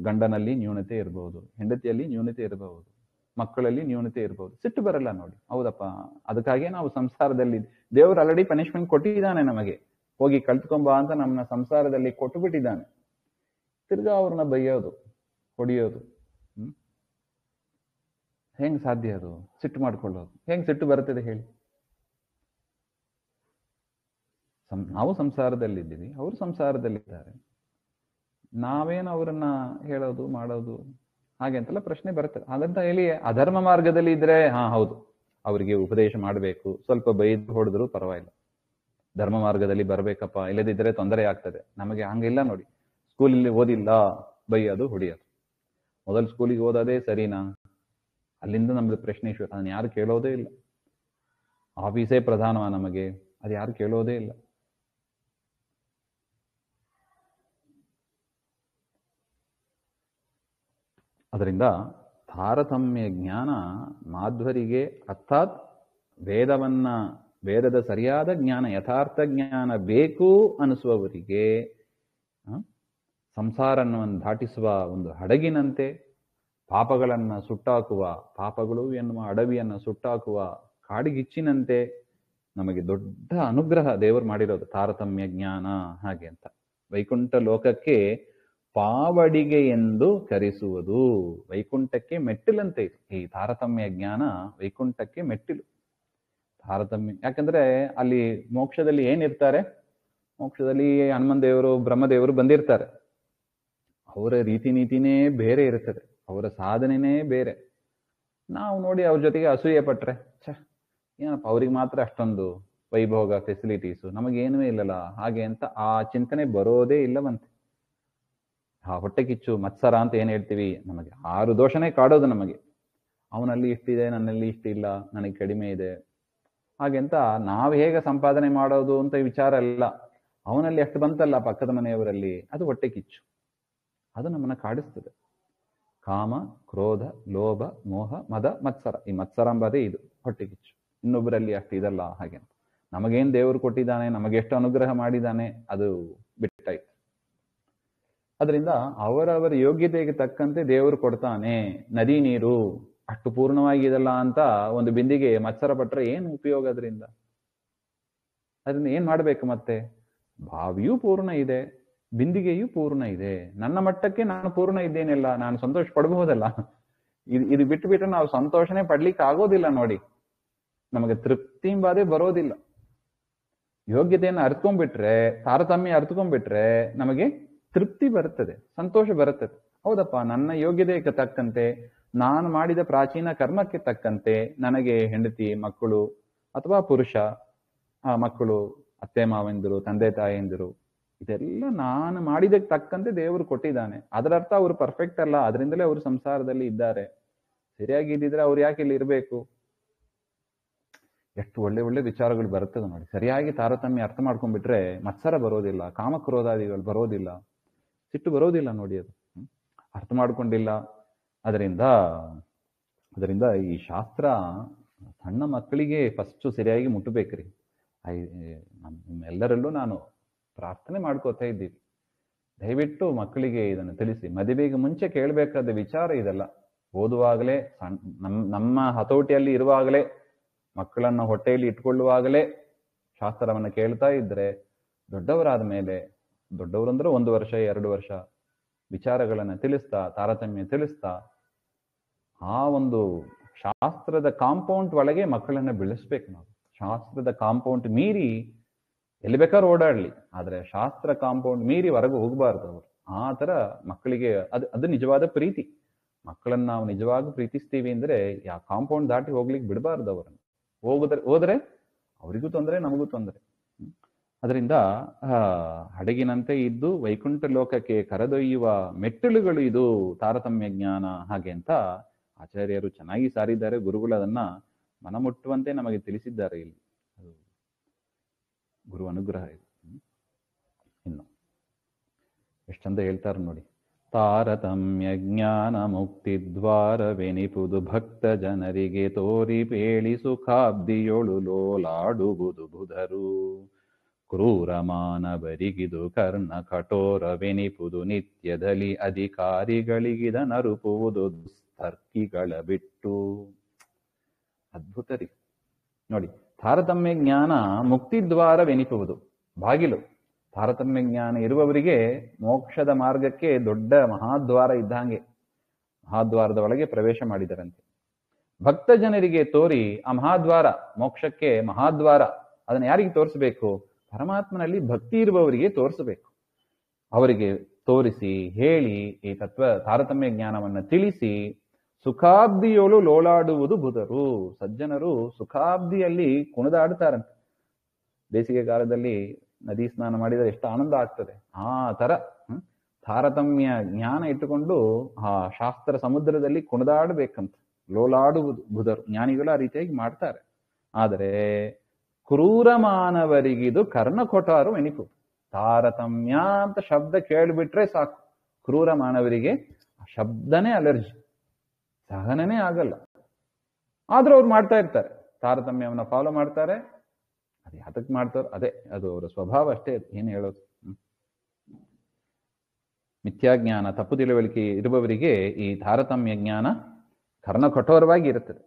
ಗಂಡನಲ್ಲಿ ನ್ಯೂನತೆ ಇರಬಹುದು, ಹೆಂಡತಿಯಲ್ಲಿ ನ್ಯೂನತೆ ಇರಬಹುದು, ಮಕ್ಕಳಲ್ಲಿ ನ್ಯೂನತೆ ಇರಬಹುದು, ಸಿಟ್ಟು ಬರಲ್ಲ ನೋಡಿ. ಹೌದಪ್ಪ, ಅದಕ್ಕಾಗಿ ನಾವು ಸಂಸಾರದಲ್ಲಿ ದೇವರು ಆಲ್ರೆಡಿ ಪನಿಷ್ಮೆಂಟ್ ಕೊಟ್ಟಿದ್ದಾನೆ ನಮಗೆ. ಹೋಗಿ ಕಲ್ತ್ಕೊಂಬ ಅಂತ ನಮ್ಮ ಸಂಸಾರದಲ್ಲಿ ಕೊಟ್ಟು ಬಿಟ್ಟಿದ್ದಾನೆ. ತಿರ್ಗಾ ಅವ್ರನ್ನ ಬೈಯೋದು, ಹೊಡಿಯೋದು, ಹೆಂಗ್ ಸಾಧ್ಯ? ಅದು ಸಿಟ್ಟು ಮಾಡ್ಕೊಳ್ಳೋದು ಹೆಂಗ್ ಸಿಟ್ಟು ಬರ್ತದೆ ಹೇಳಿ? ನಾವು ಸಂಸಾರದಲ್ಲಿದ್ದೀವಿ, ಅವರು ಸಂಸಾರದಲ್ಲಿದ್ದಾರೆ. ನಾವೇನು ಅವರನ್ನ ಹೇಳೋದು ಮಾಡೋದು ಹಾಗೆ ಅಂತೆಲ್ಲ ಪ್ರಶ್ನೆ ಬರ್ತದೆ. ಹಾಗಂತ ಹೇಳಿ ಅಧರ್ಮ ಮಾರ್ಗದಲ್ಲಿ ಇದ್ರೆ ಹೌದು, ಅವರಿಗೆ ಉಪದೇಶ ಮಾಡಬೇಕು, ಸ್ವಲ್ಪ ಬೈದು ಹೊಡೆದ್ರು ಪರವಾಗಿಲ್ಲ. ಧರ್ಮ ಮಾರ್ಗದಲ್ಲಿ ಬರ್ಬೇಕಪ್ಪ, ಇಲ್ಲದಿದ್ರೆ ತೊಂದರೆ ಆಗ್ತದೆ ನಮಗೆ. ಹಂಗಿಲ್ಲ ನೋಡಿ. ಸ್ಕೂಲಲ್ಲಿ ಓದಿಲ್ಲ, ಬೈಯೋದು, ಹೊಡಿಯೋದು. ಮೊದಲು ಸ್ಕೂಲಿಗೆ ಓದೋದೇ ಸರಿನಾ? ಅಲ್ಲಿಂದ ನಮ್ದು ಪ್ರಶ್ನೆ ಶುರು. ಅದನ್ನ ಯಾರು ಕೇಳೋದೇ ಇಲ್ಲ. ಆಫೀಸೇ ಪ್ರಧಾನವ ನಮಗೆ, ಅದು ಯಾರು ಕೇಳೋದೇ ಇಲ್ಲ. ಅದರಿಂದ ತಾರತಮ್ಯ ಜ್ಞಾನ ಮಾಧ್ವರಿಗೆ, ಅರ್ಥಾತ್ ವೇದದ ಸರಿಯಾದ ಜ್ಞಾನ, ಯಥಾರ್ಥ ಜ್ಞಾನ ಬೇಕು ಅನಿಸುವವರಿಗೆ ಸಂಸಾರವನ್ನು ದಾಟಿಸುವ ಒಂದು ಹಡಗಿನಂತೆ, ಪಾಪಗಳನ್ನು ಸುಟ್ಟಾಕುವ, ಪಾಪಗಳು ಎನ್ನುವ ಅಡವಿಯನ್ನು ಸುಟ್ಟಾಕುವ ಕಾಡಿಗಿಚ್ಚಿನಂತೆ ನಮಗೆ ದೊಡ್ಡ ಅನುಗ್ರಹ ದೇವರು ಮಾಡಿರೋದು ತಾರತಮ್ಯ ಜ್ಞಾನ. ಹಾಗೆ ಅಂತ ವೈಕುಂಠ ಲೋಕಕ್ಕೆ ಪಾವಡಿಗೆ ಎಂದು ಕರೆಸುವುದು. ವೈಕುಂಠಕ್ಕೆ ಮೆಟ್ಟಿಲಂತೆ ಇದು. ಈ ತಾರತಮ್ಯ ಜ್ಞಾನ ವೈಕುಂಠಕ್ಕೆ ಮೆಟ್ಟಿಲು. ತಾರತಮ್ಯ ಯಾಕಂದ್ರೆ ಅಲ್ಲಿ ಮೋಕ್ಷದಲ್ಲಿ ಏನಿರ್ತಾರೆ? ಮೋಕ್ಷದಲ್ಲಿ ಹನುಮನ್ ದೇವರು, ಬ್ರಹ್ಮದೇವರು ಬಂದಿರ್ತಾರೆ. ಅವರ ರೀತಿ ನೀತಿನೇ ಬೇರೆ ಇರ್ತದೆ, ಅವರ ಸಾಧನೆನೇ ಬೇರೆ. ನಾವು ನೋಡಿ ಅವ್ರ ಜೊತೆಗೆ ಅಸೂಯೆ ಪಟ್ರೆ, ಏನಪ್ಪ ಅವ್ರಿಗೆ ಮಾತ್ರ ಅಷ್ಟೊಂದು ವೈಭೋಗ, ಫೆಸಿಲಿಟೀಸು, ನಮಗೇನೂ ಇಲ್ಲಲ್ಲ ಹಾಗೆ ಅಂತ ಆ ಚಿಂತನೆ ಬರೋದೇ ಇಲ್ಲವಂತೆ. ಹೊಟ್ಟೆ ಕಿಚ್ಚು, ಮತ್ಸರ ಅಂತ ಏನ್ ಹೇಳ್ತೀವಿ, ನಮಗೆ 6 ದೋಷನೇ ಕಾಡೋದು ನಮಗೆ. ಅವನಲ್ಲಿ ಇಷ್ಟಿದೆ, ನನ್ನಲ್ಲಿ ಇಷ್ಟಿಲ್ಲ, ನನಗೆ ಕಡಿಮೆ ಇದೆ ಹಾಗೆ ಅಂತ ನಾವು ಹೇಗೆ ಸಂಪಾದನೆ ಮಾಡೋದು ಅಂತ ವಿಚಾರ ಇಲ್ಲ. ಅವನಲ್ಲಿ ಎಷ್ಟು ಬಂತಲ್ಲ ಪಕ್ಕದ ಮನೆಯವರಲ್ಲಿ, ಅದು ಹೊಟ್ಟೆ ಕಿಚ್ಚು. ಅದು ನಮ್ಮನ್ನ ಕಾಡಿಸ್ತದೆ. ಕಾಮ, ಕ್ರೋಧ, ಲೋಭ, ಮೋಹ, ಮದ, ಮತ್ಸರ. ಈ ಮತ್ಸರ ಎಂಬುದೇ ಇದು ಹೊಟ್ಟೆ ಕಿಚ್ಚು. ಇನ್ನೊಬ್ಬರಲ್ಲಿ ಅಷ್ಟು ಇದಲ್ಲ ಹಾಗೆ ಅಂತ. ನಮಗೇನು ದೇವರು ಕೊಟ್ಟಿದ್ದಾನೆ, ನಮಗೆಷ್ಟು ಅನುಗ್ರಹ ಮಾಡಿದ್ದಾನೆ, ಅದು ಬಿಟ್ಟಾಯ್ತು. ಅದರಿಂದ ಅವರವರ ಯೋಗ್ಯತೆಗೆ ತಕ್ಕಂತೆ ದೇವರು ಕೊಡ್ತಾನೆ. ನದಿ ನೀರು ಅಷ್ಟು ಪೂರ್ಣವಾಗಿದಲ್ಲ ಅಂತ ಒಂದು ಬಿಂದಿಗೆ ಮತ್ಸರ ಪಟ್ರೆ ಏನು ಉಪಯೋಗ? ಅದರಿಂದ ಅದರಿಂದ ಏನ್ ಮಾಡ್ಬೇಕು ಮತ್ತೆ? ಬಾವಿಯೂ ಪೂರ್ಣ ಇದೆ, ಬಿಂದಿಗೆಯೂ ಪೂರ್ಣ ಇದೆ. ನನ್ನ ಮಟ್ಟಕ್ಕೆ ನಾನು ಪೂರ್ಣ ಇದ್ದೇನೆಲ್ಲ, ನಾನು ಸಂತೋಷ ಪಡಬಹುದಲ್ಲ. ಇದು ಬಿಟ್ಟು ನಾವು ಸಂತೋಷನೇ ಪಡ್ಲಿಕ್ಕೆ ಆಗೋದಿಲ್ಲ ನೋಡಿ. ನಮಗೆ ತೃಪ್ತಿ ಎಂಬುದೇ ಬರೋದಿಲ್ಲ. ಯೋಗ್ಯತೆಯನ್ನು ಅರ್ಥಕೊಂಡ್ಬಿಟ್ರೆ, ತಾರತಮ್ಯ ಅರ್ಥಕೊಂಡ್ಬಿಟ್ರೆ ನಮಗೆ ತೃಪ್ತಿ ಬರುತ್ತದೆ, ಸಂತೋಷ ಬರುತ್ತದೆ. ಹೌದಪ್ಪ, ನನ್ನ ಯೋಗ್ಯತೆಗೆ ತಕ್ಕಂತೆ, ನಾನು ಮಾಡಿದ ಪ್ರಾಚೀನ ಕರ್ಮಕ್ಕೆ ತಕ್ಕಂತೆ ನನಗೆ ಹೆಂಡತಿ, ಮಕ್ಕಳು ಅಥವಾ ಪುರುಷ, ಮಕ್ಕಳು, ಅತ್ತೆ ಮಾವಂದಿರು, ತಂದೆ ತಾಯಿಯಂದಿರು, ಇದೆಲ್ಲ ನಾನು ಮಾಡಿದಕ್ಕೆ ತಕ್ಕಂತೆ ದೇವರು ಕೊಟ್ಟಿದ್ದಾನೆ. ಅದರ ಅರ್ಥ ಅವರು ಪರ್ಫೆಕ್ಟ್ ಅಲ್ಲ, ಅದರಿಂದಲೇ ಅವರು ಸಂಸಾರದಲ್ಲಿ ಇದ್ದಾರೆ. ಸರಿಯಾಗಿ ಇದ್ದಿದ್ರೆ ಅವ್ರು ಯಾಕೆ ಇಲ್ಲಿ ಇರಬೇಕು? ಎಷ್ಟು ಒಳ್ಳೆ ಒಳ್ಳೆ ವಿಚಾರಗಳು ಬರುತ್ತದೆ ನೋಡಿ. ಸರಿಯಾಗಿ ತಾರತಮ್ಯ ಅರ್ಥ ಮಾಡ್ಕೊಂಡ್ಬಿಟ್ರೆ ಮತ್ಸರ ಬರೋದಿಲ್ಲ, ಕಾಮಕ್ರೋಧಾದಿಗಳು ಬರೋದಿಲ್ಲ, ಸಿಟ್ಟು ಬರೋದಿಲ್ಲ ನೋಡಿ. ಅದು ಅರ್ಥ ಮಾಡ್ಕೊಂಡಿಲ್ಲ. ಅದರಿಂದ ಈ ಶಾಸ್ತ್ರ ಸಣ್ಣ ಮಕ್ಕಳಿಗೆ ಫಸ್ಟ್ ಸರಿಯಾಗಿ ಮುಟ್ಟಬೇಕ್ರಿ. ನಮ್ಮೆಲ್ಲರಲ್ಲೂ ನಾನು ಪ್ರಾರ್ಥನೆ ಮಾಡ್ಕೋತಾ ಇದ್ದೀವಿ, ದಯವಿಟ್ಟು ಮಕ್ಕಳಿಗೆ ಇದನ್ನು ತಿಳಿಸಿ. ಮದುವೆಗೆ ಮುಂಚೆ ಕೇಳಬೇಕಾದ ವಿಚಾರ ಇದೆಲ್ಲ. ಓದುವಾಗಲೇ, ನಮ್ಮ ಹತೋಟಿಯಲ್ಲಿ ಇರುವಾಗಲೇ, ಮಕ್ಕಳನ್ನ ಹೊಟ್ಟೆಯಲ್ಲಿ ಇಟ್ಕೊಳ್ಳುವಾಗಲೇ ಶಾಸ್ತ್ರವನ್ನ ಕೇಳ್ತಾ ಇದ್ರೆ, ದೊಡ್ಡವರಾದ ಮೇಲೆ, ದೊಡ್ಡವರಂದ್ರೆ 1 ವರ್ಷ 2 ವರ್ಷ ವಿಚಾರಗಳನ್ನ ತಿಳಿಸ್ತಾ, ತಾರತಮ್ಯ ತಿಳಿಸ್ತಾ, ಆ ಒಂದು ಶಾಸ್ತ್ರದ ಕಾಂಪೌಂಡ್ ಒಳಗೆ ಮಕ್ಕಳನ್ನ ಬೆಳೆಸ್ಬೇಕು ನಾವು. ಶಾಸ್ತ್ರದ ಕಾಂಪೌಂಡ್ ಮೀರಿ ಎಲ್ಲಿ ಬೇಕಾದ್ರೂ ಓಡಾಡ್ಲಿ, ಆದ್ರೆ ಶಾಸ್ತ್ರ ಕಾಂಪೌಂಡ್ ಮೀರಿ ಹೊರಗೆ ಹೋಗಬಾರ್ದು ಅವರು. ಆ ತರ ಮಕ್ಕಳಿಗೆ ಅದು ನಿಜವಾದ ಪ್ರೀತಿ. ಮಕ್ಕಳನ್ನ ನಾವು ನಿಜವಾಗಿ ಪ್ರೀತಿಸ್ತೀವಿ ಅಂದ್ರೆ ಕಾಂಪೌಂಡ್ ದಾಟಿ ಹೋಗ್ಲಿಕ್ಕೆ ಬಿಡಬಾರ್ದು ಅವರನ್ನು. ಹೋದ್ರೆ ಅವರಿಗೂ ತೊಂದರೆ, ನಮಗೂ ತೊಂದರೆ. ಅದರಿಂದ ಹಡಗಿನಂತೆ ಇದ್ದು ವೈಕುಂಠ ಲೋಕಕ್ಕೆ ಕರೆದೊಯ್ಯುವ ಮೆಟ್ಟಿಲುಗಳು ಇದು ತಾರತಮ್ಯ ಜ್ಞಾನ. ಹಾಗೆ ಅಂತ ಆಚಾರ್ಯರು ಚೆನ್ನಾಗಿ ಸಾರಿದ್ದಾರೆ. ಗುರುಗಳು ಅದನ್ನ ಮನಮುಟ್ಟುವಂತೆ ನಮಗೆ ತಿಳಿಸಿದ್ದಾರೆ. ಇಲ್ಲಿ ಗುರು ಅನುಗ್ರಹ ಇದು. ಇನ್ನು ಎಷ್ಟಂತ ಹೇಳ್ತಾರೆ ನೋಡಿ. ತಾರತಮ್ಯ ಜ್ಞಾನ ಮುಕ್ತಿ ದ್ವಾರವೆನಿಪುದು ಭಕ್ತ ಜನರಿಗೆ ತೋರಿ ಪೇಳಿ ಸುಖಾಬ್ದಿಯೊಳು ಲೋಲಾಡುವುದು ಬುಧರು. ಕ್ರೂರ ಮಾನವರಿಗಿದು ಕರ್ಣ ಕಠೋರವೆನಿಪುದು ನಿತ್ಯದಲ್ಲಿ ಅಧಿಕಾರಿಗಳಿಗಿದ ನರುಪುವುದು ದುಸ್ತರ್ಕಿಗಳ ಬಿಟ್ಟು. ಅದ್ಭುತ ರೀ ನೋಡಿ. ತಾರತಮ್ಯ ಜ್ಞಾನ ಮುಕ್ತಿದ್ವಾರವೆನಿಪುವುದು, ಬಾಗಿಲು. ತಾರತಮ್ಯ ಜ್ಞಾನ ಇರುವವರಿಗೆ ಮೋಕ್ಷದ ಮಾರ್ಗಕ್ಕೆ ದೊಡ್ಡ ಮಹಾದ್ವಾರ ಇದ್ದಂಗೆ, ಮಹಾದ್ವಾರದ ಒಳಗೆ ಪ್ರವೇಶ ಮಾಡಿದರಂತೆ. ಭಕ್ತ ಜನರಿಗೆ ತೋರಿ ಆ ಮಹಾದ್ವಾರ, ಮೋಕ್ಷಕ್ಕೆ ಮಹಾದ್ವಾರ, ಅದನ್ನ ಯಾರಿಗೆ ತೋರಿಸಬೇಕು? ಪರಮಾತ್ಮನಲ್ಲಿ ಭಕ್ತಿ ಇರುವವರಿಗೆ ತೋರಿಸಬೇಕು. ಅವರಿಗೆ ತೋರಿಸಿ ಹೇಳಿ ಈ ತಾರತಮ್ಯ ಜ್ಞಾನವನ್ನ ತಿಳಿಸಿ ಸುಖಾಬ್ದಿಯೋಳು ಲೋಲಾಡುವುದು ಬುಧರು. ಸಜ್ಜನರು ಸುಖಾಬ್ದಿಯಲ್ಲಿ ಕುಣಿದಾಡ್ತಾರಂತೆ. ಬೇಸಿಗೆ ಕಾಲದಲ್ಲಿ ನದಿ ಸ್ನಾನ ಮಾಡಿದರೆ ಎಷ್ಟು ಆನಂದ ಆಗ್ತದೆ. ಆ ತರ ತಾರತಮ್ಯ ಜ್ಞಾನ ಇಟ್ಟುಕೊಂಡು ಆ ಶಾಸ್ತ್ರ ಸಮುದ್ರದಲ್ಲಿ ಕುಣಿದಾಡಬೇಕಂತ, ಲೋಲಾಡುವುದು ಬುಧರು. ಜ್ಞಾನಿಗಳು ಆ ರೀತಿಯಾಗಿ ಮಾಡ್ತಾರೆ. ಆದರೆ ಕ್ರೂರ ಮಾನವರಿಗಿದು ಕರ್ಣ ಕೊಠಾರು ಎನಿಪು. ತಾರತಮ್ಯ ಅಂತ ಶಬ್ದ ಕೇಳಿಬಿಟ್ರೆ ಸಾಕು, ಕ್ರೂರ ಮಾನವರಿಗೆ ಆ ಶಬ್ದನೇ ಅಲರ್ಜಿ, ಸಹನನೇ ಆಗಲ್ಲ. ಆದ್ರೂ ಅವ್ರು ಮಾಡ್ತಾ ಇರ್ತಾರೆ, ತಾರತಮ್ಯವನ್ನ ಫಾಲೋ ಮಾಡ್ತಾರೆ. ಅದು ಯಾತಕ್ಕೆ ಮಾಡ್ತಾರೋ ಅದೇ, ಅದು ಅವರ ಸ್ವಭಾವ ಅಷ್ಟೇ. ಏನು ಹೇಳೋದು? ಮಿಥ್ಯಾಜ್ಞಾನ, ತಪ್ಪು ತಿಳುವಳಿಕೆ ಇರುವವರಿಗೆ ಈ ತಾರತಮ್ಯ ಜ್ಞಾನ ಕರ್ಣ ಕಠೋರವಾಗಿ ಇರುತ್ತದೆ.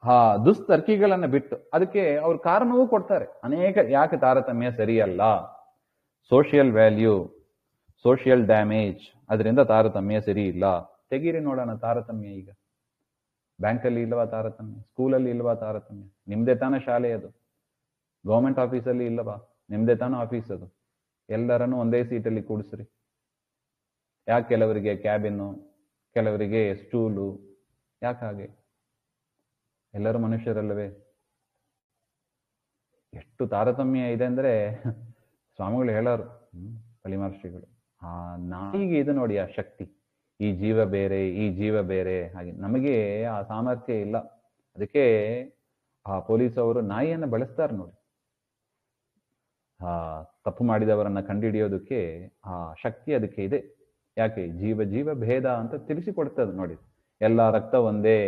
ಆ ದುಸ್ತರ್ಕಿಗಳನ್ನ ಬಿಟ್ಟು ಅದಕ್ಕೆ ಅವ್ರ ಕಾರಣವೂ ಕೊಡ್ತಾರೆ ಅನೇಕ. ಯಾಕೆ ತಾರತಮ್ಯ ಸರಿಯಲ್ಲ? ಸೋಷಿಯಲ್ ವ್ಯಾಲ್ಯೂ, ಸೋಷಿಯಲ್ ಡ್ಯಾಮೇಜ್, ಅದರಿಂದ ತಾರತಮ್ಯ ಸರಿ ಇಲ್ಲ. ತೆಗೀರಿ ನೋಡೋಣ ತಾರತಮ್ಯ. ಈಗ ಬ್ಯಾಂಕಲ್ಲಿ ಇಲ್ವಾ ತಾರತಮ್ಯ? ಸ್ಕೂಲಲ್ಲಿ ಇಲ್ವಾ ತಾರತಮ್ಯ? ನಿಮ್ದೇ ತಾನೇ ಶಾಲೆ ಅದು. ಗೌರ್ಮೆಂಟ್ ಆಫೀಸಲ್ಲಿ ಇಲ್ಲವಾ? ನಿಮ್ದೇ ತಾನೇ ಆಫೀಸ್ ಅದು. ಎಲ್ಲರನ್ನು ಒಂದೇ ಸೀಟಲ್ಲಿ ಕೂಡಿಸ್ರಿ. ಯಾಕೆ ಕೆಲವರಿಗೆ ಕ್ಯಾಬಿನ್ನು, ಕೆಲವರಿಗೆ ಸ್ಟೂಲು? ಯಾಕೆ ಹಾಗೆ? ಎಲ್ಲರೂ ಮನುಷ್ಯರಲ್ಲವೇ? ಎಷ್ಟು ತಾರತಮ್ಯ ಇದೆ ಅಂದ್ರೆ ಸ್ವಾಮಿಗಳು ಹೇಳೋರು, ಪಳಿಮಾರ್ಶ್ರೀಗಳು. ಆ ನಾಯಿಗೆ ಇದು ನೋಡಿ ಆ ಶಕ್ತಿ. ಈ ಜೀವ ಬೇರೆ, ಈ ಜೀವ ಬೇರೆ. ಹಾಗೆ ನಮಗೆ ಆ ಸಾಮರ್ಥ್ಯ ಇಲ್ಲ. ಅದಕ್ಕೆ ಆ ಪೊಲೀಸ್ ಅವರು ನಾಯಿಯನ್ನ ಬಳಸ್ತಾರೆ ನೋಡಿ. ಆ ತಪ್ಪು ಮಾಡಿದವರನ್ನ ಕಂಡುಹಿಡಿಯೋದಕ್ಕೆ ಆ ಶಕ್ತಿ ಅದಕ್ಕೆ ಇದೆ. ಯಾಕೆ? ಜೀವ ಜೀವ ಭೇದ ಅಂತ ತಿಳಿಸಿಕೊಡ್ತದೆ ನೋಡಿ. ಎಲ್ಲ ರಕ್ತ ಒಂದೇ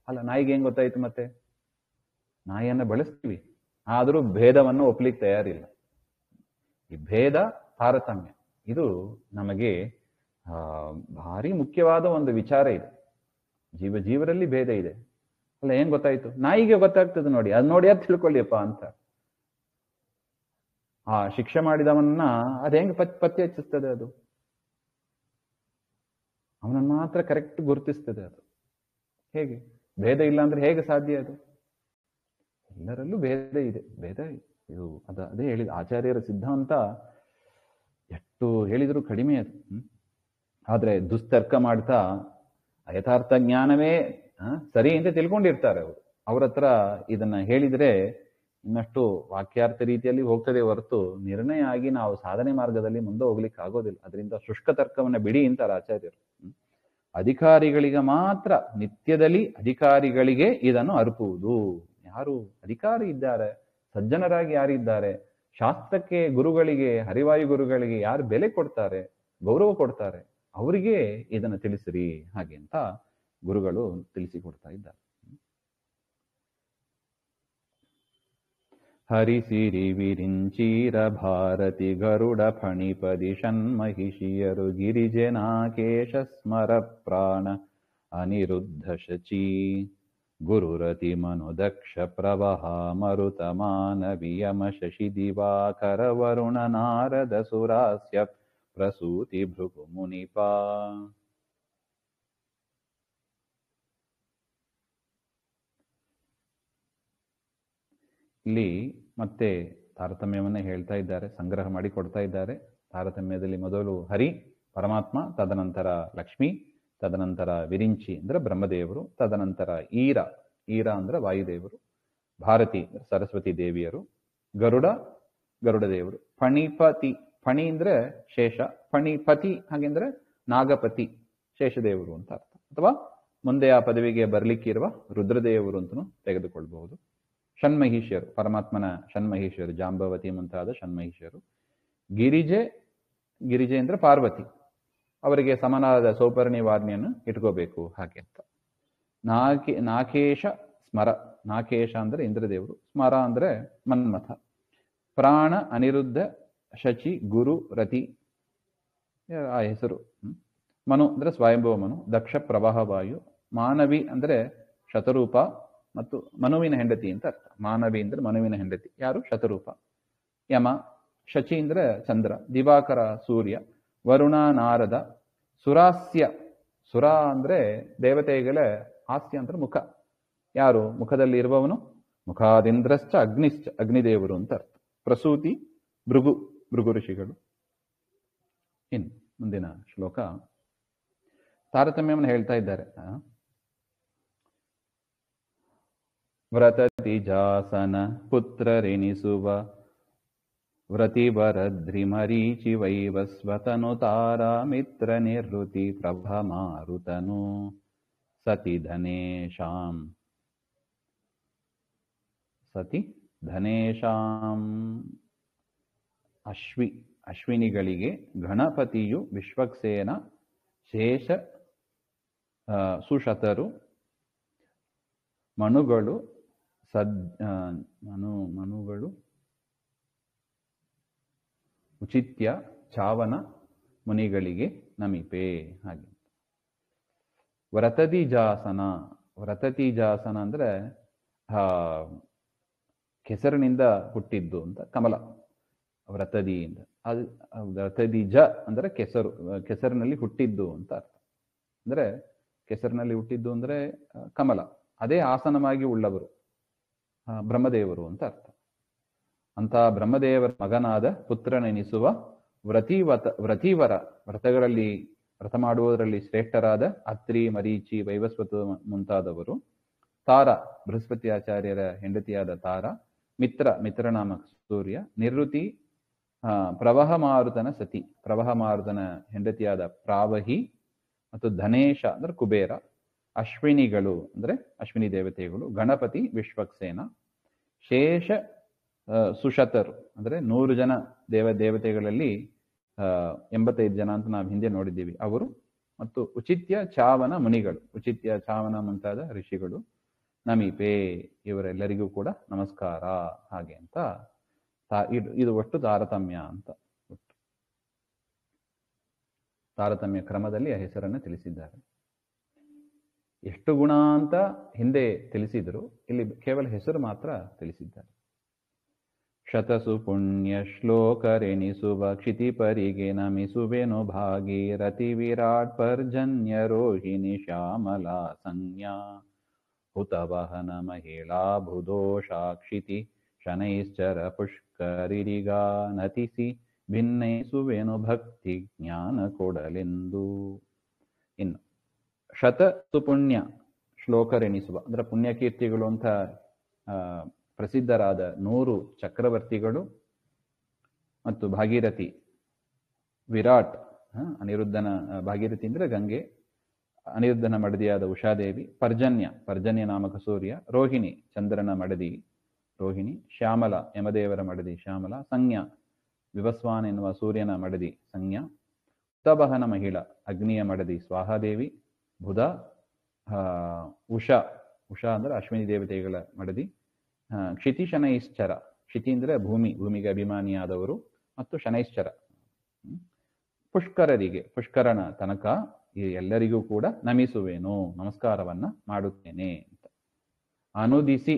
ಅಲ್ಲ. ನಾಯಿಗೆ ಹೆಂಗ್ ಗೊತ್ತಾಯ್ತು ಮತ್ತೆ? ನಾಯಿಯನ್ನ ಬಳಸ್ತೀವಿ, ಆದರೂ ಭೇದವನ್ನು ಒಪ್ಲಿಕ್ಕೆ ತಯಾರಿಲ್ಲ. ಈ ಭೇದ, ತಾರತಮ್ಯ, ಇದು ನಮಗೆ ಭಾರಿ ಮುಖ್ಯವಾದ ಒಂದು ವಿಚಾರ ಇದೆ. ಜೀವ ಜೀವರಲ್ಲಿ ಭೇದ ಇದೆ ಅಲ್ಲ. ಏನ್ ಗೊತ್ತಾಯ್ತು? ನಾಯಿಗೆ ಗೊತ್ತಾಗ್ತದೆ ನೋಡಿ. ಅದು ನೋಡಿ ಅದು ತಿಳ್ಕೊಳ್ಳಿಯಪ್ಪ ಅಂತ. ಆ ಶಿಕ್ಷೆ ಮಾಡಿದವನ್ನ ಅದು ಹೆಂಗೆ ಪತ್ತೆ ಹಚ್ಚಿಸ್ತದೆ? ಅದು ಅವನನ್ನು ಮಾತ್ರ ಕರೆಕ್ಟ್ ಗುರುತಿಸ್ತದೆ. ಅದು ಹೇಗೆ? ಭೇದ ಇಲ್ಲ ಅಂದ್ರೆ ಹೇಗೆ ಸಾಧ್ಯ? ಅದು ಎಲ್ಲರಲ್ಲೂ ಭೇದ ಇದೆ. ಭೇದ ಇದು ಅದೇ ಹೇಳಿದ ಆಚಾರ್ಯರ ಸಿದ್ಧಾಂತ. ಎಷ್ಟು ಹೇಳಿದ್ರು ಕಡಿಮೆ ಅದು. ಆದ್ರೆ ದುಸ್ತರ್ಕ ಮಾಡ್ತಾ ಯಥಾರ್ಥ ಜ್ಞಾನವೇ ಸರಿ ಅಂತ ತಿಳ್ಕೊಂಡಿರ್ತಾರೆ ಅವರು. ಅವ್ರ ಹತ್ರ ಇದನ್ನ ಹೇಳಿದ್ರೆ ಇನ್ನಷ್ಟು ವಾಕ್ಯಾರ್ಥ ರೀತಿಯಲ್ಲಿ ಹೋಗ್ತದೆ ಹೊರತು ನಿರ್ಣಯ ಆಗಿ ನಾವು ಸಾಧನೆ ಮಾರ್ಗದಲ್ಲಿ ಮುಂದೆ ಹೋಗ್ಲಿಕ್ಕೆ ಆಗೋದಿಲ್ಲ. ಅದರಿಂದ ಶುಷ್ಕ ತರ್ಕವನ್ನ ಬಿಡಿ ಅಂತಾರೆ ಆಚಾರ್ಯರು. ಅಧಿಕಾರಿಗಳಿಗೆ ಮಾತ್ರ, ನಿತ್ಯದಲ್ಲಿ ಅಧಿಕಾರಿಗಳಿಗೆ ಇದನ್ನು ಅರ್ಪುವುದು. ಯಾರು ಅಧಿಕಾರಿ ಇದ್ದಾರೆ, ಸಜ್ಜನರಾಗಿ ಯಾರಿದ್ದಾರೆ, ಶಾಸ್ತ್ರಕ್ಕೆ, ಗುರುಗಳಿಗೆ, ಹರಿವಾಯು ಗುರುಗಳಿಗೆ ಯಾರು ಬೆಲೆ ಕೊಡ್ತಾರೆ, ಗೌರವ ಕೊಡ್ತಾರೆ, ಅವರಿಗೆ ಇದನ್ನು ತಿಳಿಸಿರಿ ಹಾಗೆ ಅಂತ ಗುರುಗಳು ತಿಳಿಸಿಕೊಡ್ತಾ ಇದ್ದಾರೆ. ಹರಿಸಿರಿ ವಿರಿಂಚೀರ ಭಾರತಿ ಗರುಡ ಫಣಿಪದಿ ಷಣ್ಮಹಿಷಿಯರು ಗಿರಿಜನಾಕೇಶ ಸ್ಮರ ಪ್ರಾಣ ಅನಿರುದ್ಧ ಶಚಿ ಗುರುರತಿ ಮನುದಕ್ಷ ಪ್ರವಹ ಮರುತ ಮಾನವಿಯಮ ಶಶಿ ದಿವಾಕರ ವರುಣ ನಾರದ ಸುರಾಸ್ಯ ಪ್ರಸೂತಿ ಭೃಗು ಮುನಿಪಾ. ಇಲ್ಲಿ ಮತ್ತೆ ತಾರತಮ್ಯವನ್ನೇ ಹೇಳ್ತಾ ಇದ್ದಾರೆ, ಸಂಗ್ರಹ ಮಾಡಿ ಕೊಡ್ತಾ ಇದ್ದಾರೆ. ತಾರತಮ್ಯದಲ್ಲಿ ಮೊದಲು ಹರಿ ಪರಮಾತ್ಮ, ತದನಂತರ ಲಕ್ಷ್ಮಿ, ತದನಂತರ ವಿರಿಂಚಿ ಅಂದ್ರೆ ಬ್ರಹ್ಮದೇವರು, ತದನಂತರ ಈರ ಅಂದ್ರೆ ವಾಯುದೇವರು, ಭಾರತಿ ಸರಸ್ವತಿ ದೇವಿಯರು, ಗರುಡ ದೇವರು, ಫಣಿಪತಿ, ಫಣಿ ಅಂದ್ರೆ ಶೇಷ, ಫಣಿಪತಿ ಹಾಗೆಂದ್ರೆ ನಾಗಪತಿ ಶೇಷದೇವರು ಅಂತ ಅರ್ಥ. ಅಥವಾ ಮುಂದೆ ಆ ಪದವಿಗೆ ಬರ್ಲಿಕ್ಕಿರುವ ರುದ್ರದೇವರು ಅಂತಲೂ ತೆಗೆದುಕೊಳ್ಬಹುದು. ಷಣ್ಮಹಿಷಿಯರು, ಪರಮಾತ್ಮನ ಷಣ್ಮಹಿಷಿಯರು, ಜಾಂಬವತಿ ಮುಂತಾದ ಷಣ್ಮಹಿಷಿಯರು. ಗಿರಿಜೆ ಅಂದ್ರೆ ಪಾರ್ವತಿ, ಅವರಿಗೆ ಸಮನಾದ ಸೌಪರ್ಣಿ ವಾರ್ಣಿಯನ್ನು ಇಟ್ಕೋಬೇಕು ಹಾಗೆ ಅಂತ. ನಾಕೇಶ ಸ್ಮರ, ನಾಕೇಶ ಅಂದ್ರೆ ಇಂದ್ರದೇವರು, ಸ್ಮರ ಅಂದ್ರೆ ಮನ್ಮಥ. ಪ್ರಾಣ ಅನಿರುದ್ಧ ಶಚಿ ಗುರು ರತಿ ಆ ಹೆಸರು. ಮನು ಅಂದ್ರೆ ಸ್ವಯಂಭವ ಮನು, ದಕ್ಷ ಪ್ರವಾಹ ವಾಯು, ಮಾನವಿ ಅಂದ್ರೆ ಶತರೂಪ ಮತ್ತು ಮನುವಿನ ಹೆಂಡತಿ ಅಂತ ಅರ್ಥ. ಮಾನವಿ ಅಂದ್ರೆ ಮನುವಿನ ಹೆಂಡತಿ, ಯಾರು? ಶತರೂಪ. ಯಮ, ಶಚಿ ಅಂದ್ರೆ ಚಂದ್ರ, ದಿವಾಕರ ಸೂರ್ಯ, ವರುಣ ನಾರದ, ಸುರಾಸ್ಯ, ಸುರ ಅಂದ್ರೆ ದೇವತೆಗಳ ಹಾಸ್ಯ ಅಂದ್ರೆ ಮುಖ, ಯಾರು? ಮುಖದಲ್ಲಿ ಇರುವವನು. ಮುಖಾದಿಂದ್ರಶ್ಚ ಅಗ್ನಿಶ್ಚ, ಅಗ್ನಿದೇವರು ಅಂತ ಅರ್ಥ. ಪ್ರಸೂತಿ ಭೃಗು ಋಷಿಗಳು. ಇನ್ನು ಮುಂದಿನ ಶ್ಲೋಕ ತಾರತಮ್ಯವನ್ನು ಹೇಳ್ತಾ ಇದ್ದಾರೆ. ವ್ರತತಿ ಜಾಸನ ಪುತ್ರರೆನಿಸುವ ವ್ರತಿವರದ್ರಿಮರೀಚಿ ವೈವಸ್ವತನು ತಾರ ಮಿತ್ರ ನಿರ್ವೃತಿ ಪ್ರಭ ಮಾರುತನು ಸತಿ ಧನೇಶಾಂ ಅಶ್ವಿನಿಗಳಿಗೆ ಗಣಪತಿಯು ವಿಶ್ವಕ್ಸೇನ ಶೇಷ ಸುಶತರು ಮನುಗಳು ಮನುಗಳು ಉಚಿತ್ಯ ಚಾವನ ಮುನಿಗಳಿಗೆ ನಮಿಪೆ ಹಾಗೆ. ವ್ರತತಿ ಜಾಸನ ಅಂದ್ರೆ ಕೆಸರಿನಿಂದ ಹುಟ್ಟಿದ್ದು ಅಂತ, ಕಮಲ ವ್ರತದಿಯಿಂದ. ಅದು ವ್ರತದಿ ಜ ಅಂದ್ರೆ ಕೆಸರಿನಲ್ಲಿ ಹುಟ್ಟಿದ್ದು ಅಂತ ಅರ್ಥ. ಅಂದ್ರೆ ಕೆಸರಿನಲ್ಲಿ ಹುಟ್ಟಿದ್ದು ಅಂದ್ರೆ ಕಮಲ, ಅದೇ ಆಸನವಾಗಿ ಉಳ್ಳವರು ಬ್ರಹ್ಮದೇವರು ಅಂತ ಅರ್ಥ. ಅಂತ ಬ್ರಹ್ಮದೇವರ ಮಗನಾದ ಪುತ್ರನೆನಿಸುವ ವ್ರತಿವರ, ವ್ರತ ಮಾಡುವುದರಲ್ಲಿ ಶ್ರೇಷ್ಠರಾದ ಅತ್ರಿ, ಮರೀಚಿ, ವೈವಸ್ವತ ಮುಂತಾದವರು. ತಾರ, ಬೃಹಸ್ಪತಿ ಆಚಾರ್ಯರ ಹೆಂಡತಿಯಾದ ತಾರ. ಮಿತ್ರನಾಮ ಸೂರ್ಯ. ನಿವೃತ್ತಿ ಪ್ರವಹ ಮಾರುತನ ಸತಿ, ಪ್ರವಹ ಮಾರುತನ ಹೆಂಡತಿಯಾದ ಪ್ರಾವಹಿ. ಮತ್ತು ಧನೇಶ ಅಂದ್ರೆ ಕುಬೇರ. ಅಶ್ವಿನಿಗಳು ಅಂದ್ರೆ ಅಶ್ವಿನಿ ದೇವತೆಗಳು. ಗಣಪತಿ ವಿಶ್ವಕ್ಸೇನ. ಶೇಷ ಸುಶತರು ಅಂದ್ರೆ 100 ಜನ ದೇವತೆಗಳಲ್ಲಿ 85 ಜನ ಅಂತ ನಾವು ಹಿಂದೆ ನೋಡಿದ್ದೀವಿ ಅವರು. ಮತ್ತು ಉಚಿತ್ಯ ಚಾವನ ಮುನಿಗಳು, ಉಚಿತ್ಯ ಚಾವನ ಮುಂತಾದ ಋಷಿಗಳು. ನಮಿಪೆ, ಇವರೆಲ್ಲರಿಗೂ ಕೂಡ ನಮಸ್ಕಾರ ಹಾಗೆ ಅಂತ. ಇದು ಒಟ್ಟು ತಾರತಮ್ಯ ಅಂತ. ತಾರತಮ್ಯ ಕ್ರಮದಲ್ಲಿ ಆ ಹೆಸರನ್ನು ತಿಳಿಸಿದ್ದಾರೆ. ಎಷ್ಟು ಗುಣ ಅಂತ ಹಿಂದೆ ತಿಳಿಸಿದ್ರು, ಇಲ್ಲಿ ಕೇವಲ ಹೆಸರು ಮಾತ್ರ ತಿಳಿಸಿದ್ದಾರೆ. ಶತಸು ಪುಣ್ಯ ಶ್ಲೋಕರೆನಿಸುವ ಕ್ಷಿತಿಪರಿಗೆ ನಮಿಸುವೆನು ಭಾಗೀರಥಿ ವಿರಾಟ್ ಪರ್ಜನ್ಯ ರೋಹಿಣಿ ಶ್ಯಾಮಲಾ ಸಂಜ್ಞಾ ಹುತವಹನ ಮಹಿಳಾ ಬುಧೋಷಾಕ್ಷಿತಿ ಶನೈಶ್ಚರ ಪುಷ್ಕರಿರಿಗಾ ನತಿಸಿ ಭಿನ್ನೈಸುವೆನು ಭಕ್ತಿ ಜ್ಞಾನ ಕೊಡಲೆಂದು. ಇನ್ನು ಶತ ಸುಪುಣ್ಯ ಶ್ಲೋಕರೆನಿಸುವ ಅಂದ್ರೆ ಪುಣ್ಯಕೀರ್ತಿಗಳು ಅಂತ ಪ್ರಸಿದ್ಧರಾದ 100 ಚಕ್ರವರ್ತಿಗಳು ಮತ್ತು ಭಾಗೀರಥಿ ವಿರಾಟ್ ಅನಿರುದ್ಧನ ಭಾಗೀರಥಿ ಅಂದ್ರೆ ಗಂಗೆ, ಅನಿರುದ್ಧನ ಮಡದಿಯಾದ ಉಷಾದೇವಿ, ಪರ್ಜನ್ಯ ನಾಮಕ ಸೂರ್ಯ, ರೋಹಿಣಿ ಚಂದ್ರನ ಮಡದಿ ರೋಹಿಣಿ, ಶ್ಯಾಮಲ ಯಮದೇವರ ಮಡದಿ ಶ್ಯಾಮಲ, ಸಂಜ್ಞಾ ವಿವಸ್ವಾನ್ ಎನ್ನುವ ಸೂರ್ಯನ ಮಡದಿ ಸಂಜ್ಞಾ, ಹುತವಹನ ಮಹಿಳಾ ಅಗ್ನಿಯ ಮಡದಿ ಸ್ವಾಹಾದೇವಿ, ಬುಧ ಉಷಾ ಅಂದ್ರೆ ಅಶ್ವಿನಿ ದೇವತೆಗಳ ಮಡದಿ, ಕ್ಷಿತಿ ಶನೈಶ್ಚರ, ಕ್ಷಿತಿ ಅಂದ್ರೆ ಭೂಮಿಗೆ ಅಭಿಮಾನಿಯಾದವರು, ಮತ್ತು ಶನೈಶ್ಚರ ಪುಷ್ಕರರಿಗೆ, ಪುಷ್ಕರನ ತನಕ ಈ ಎಲ್ಲರಿಗೂ ಕೂಡ ನಮಿಸುವೇನು, ನಮಸ್ಕಾರವನ್ನ ಮಾಡುತ್ತೇನೆ ಅಂತ ಅನುದಿಸಿ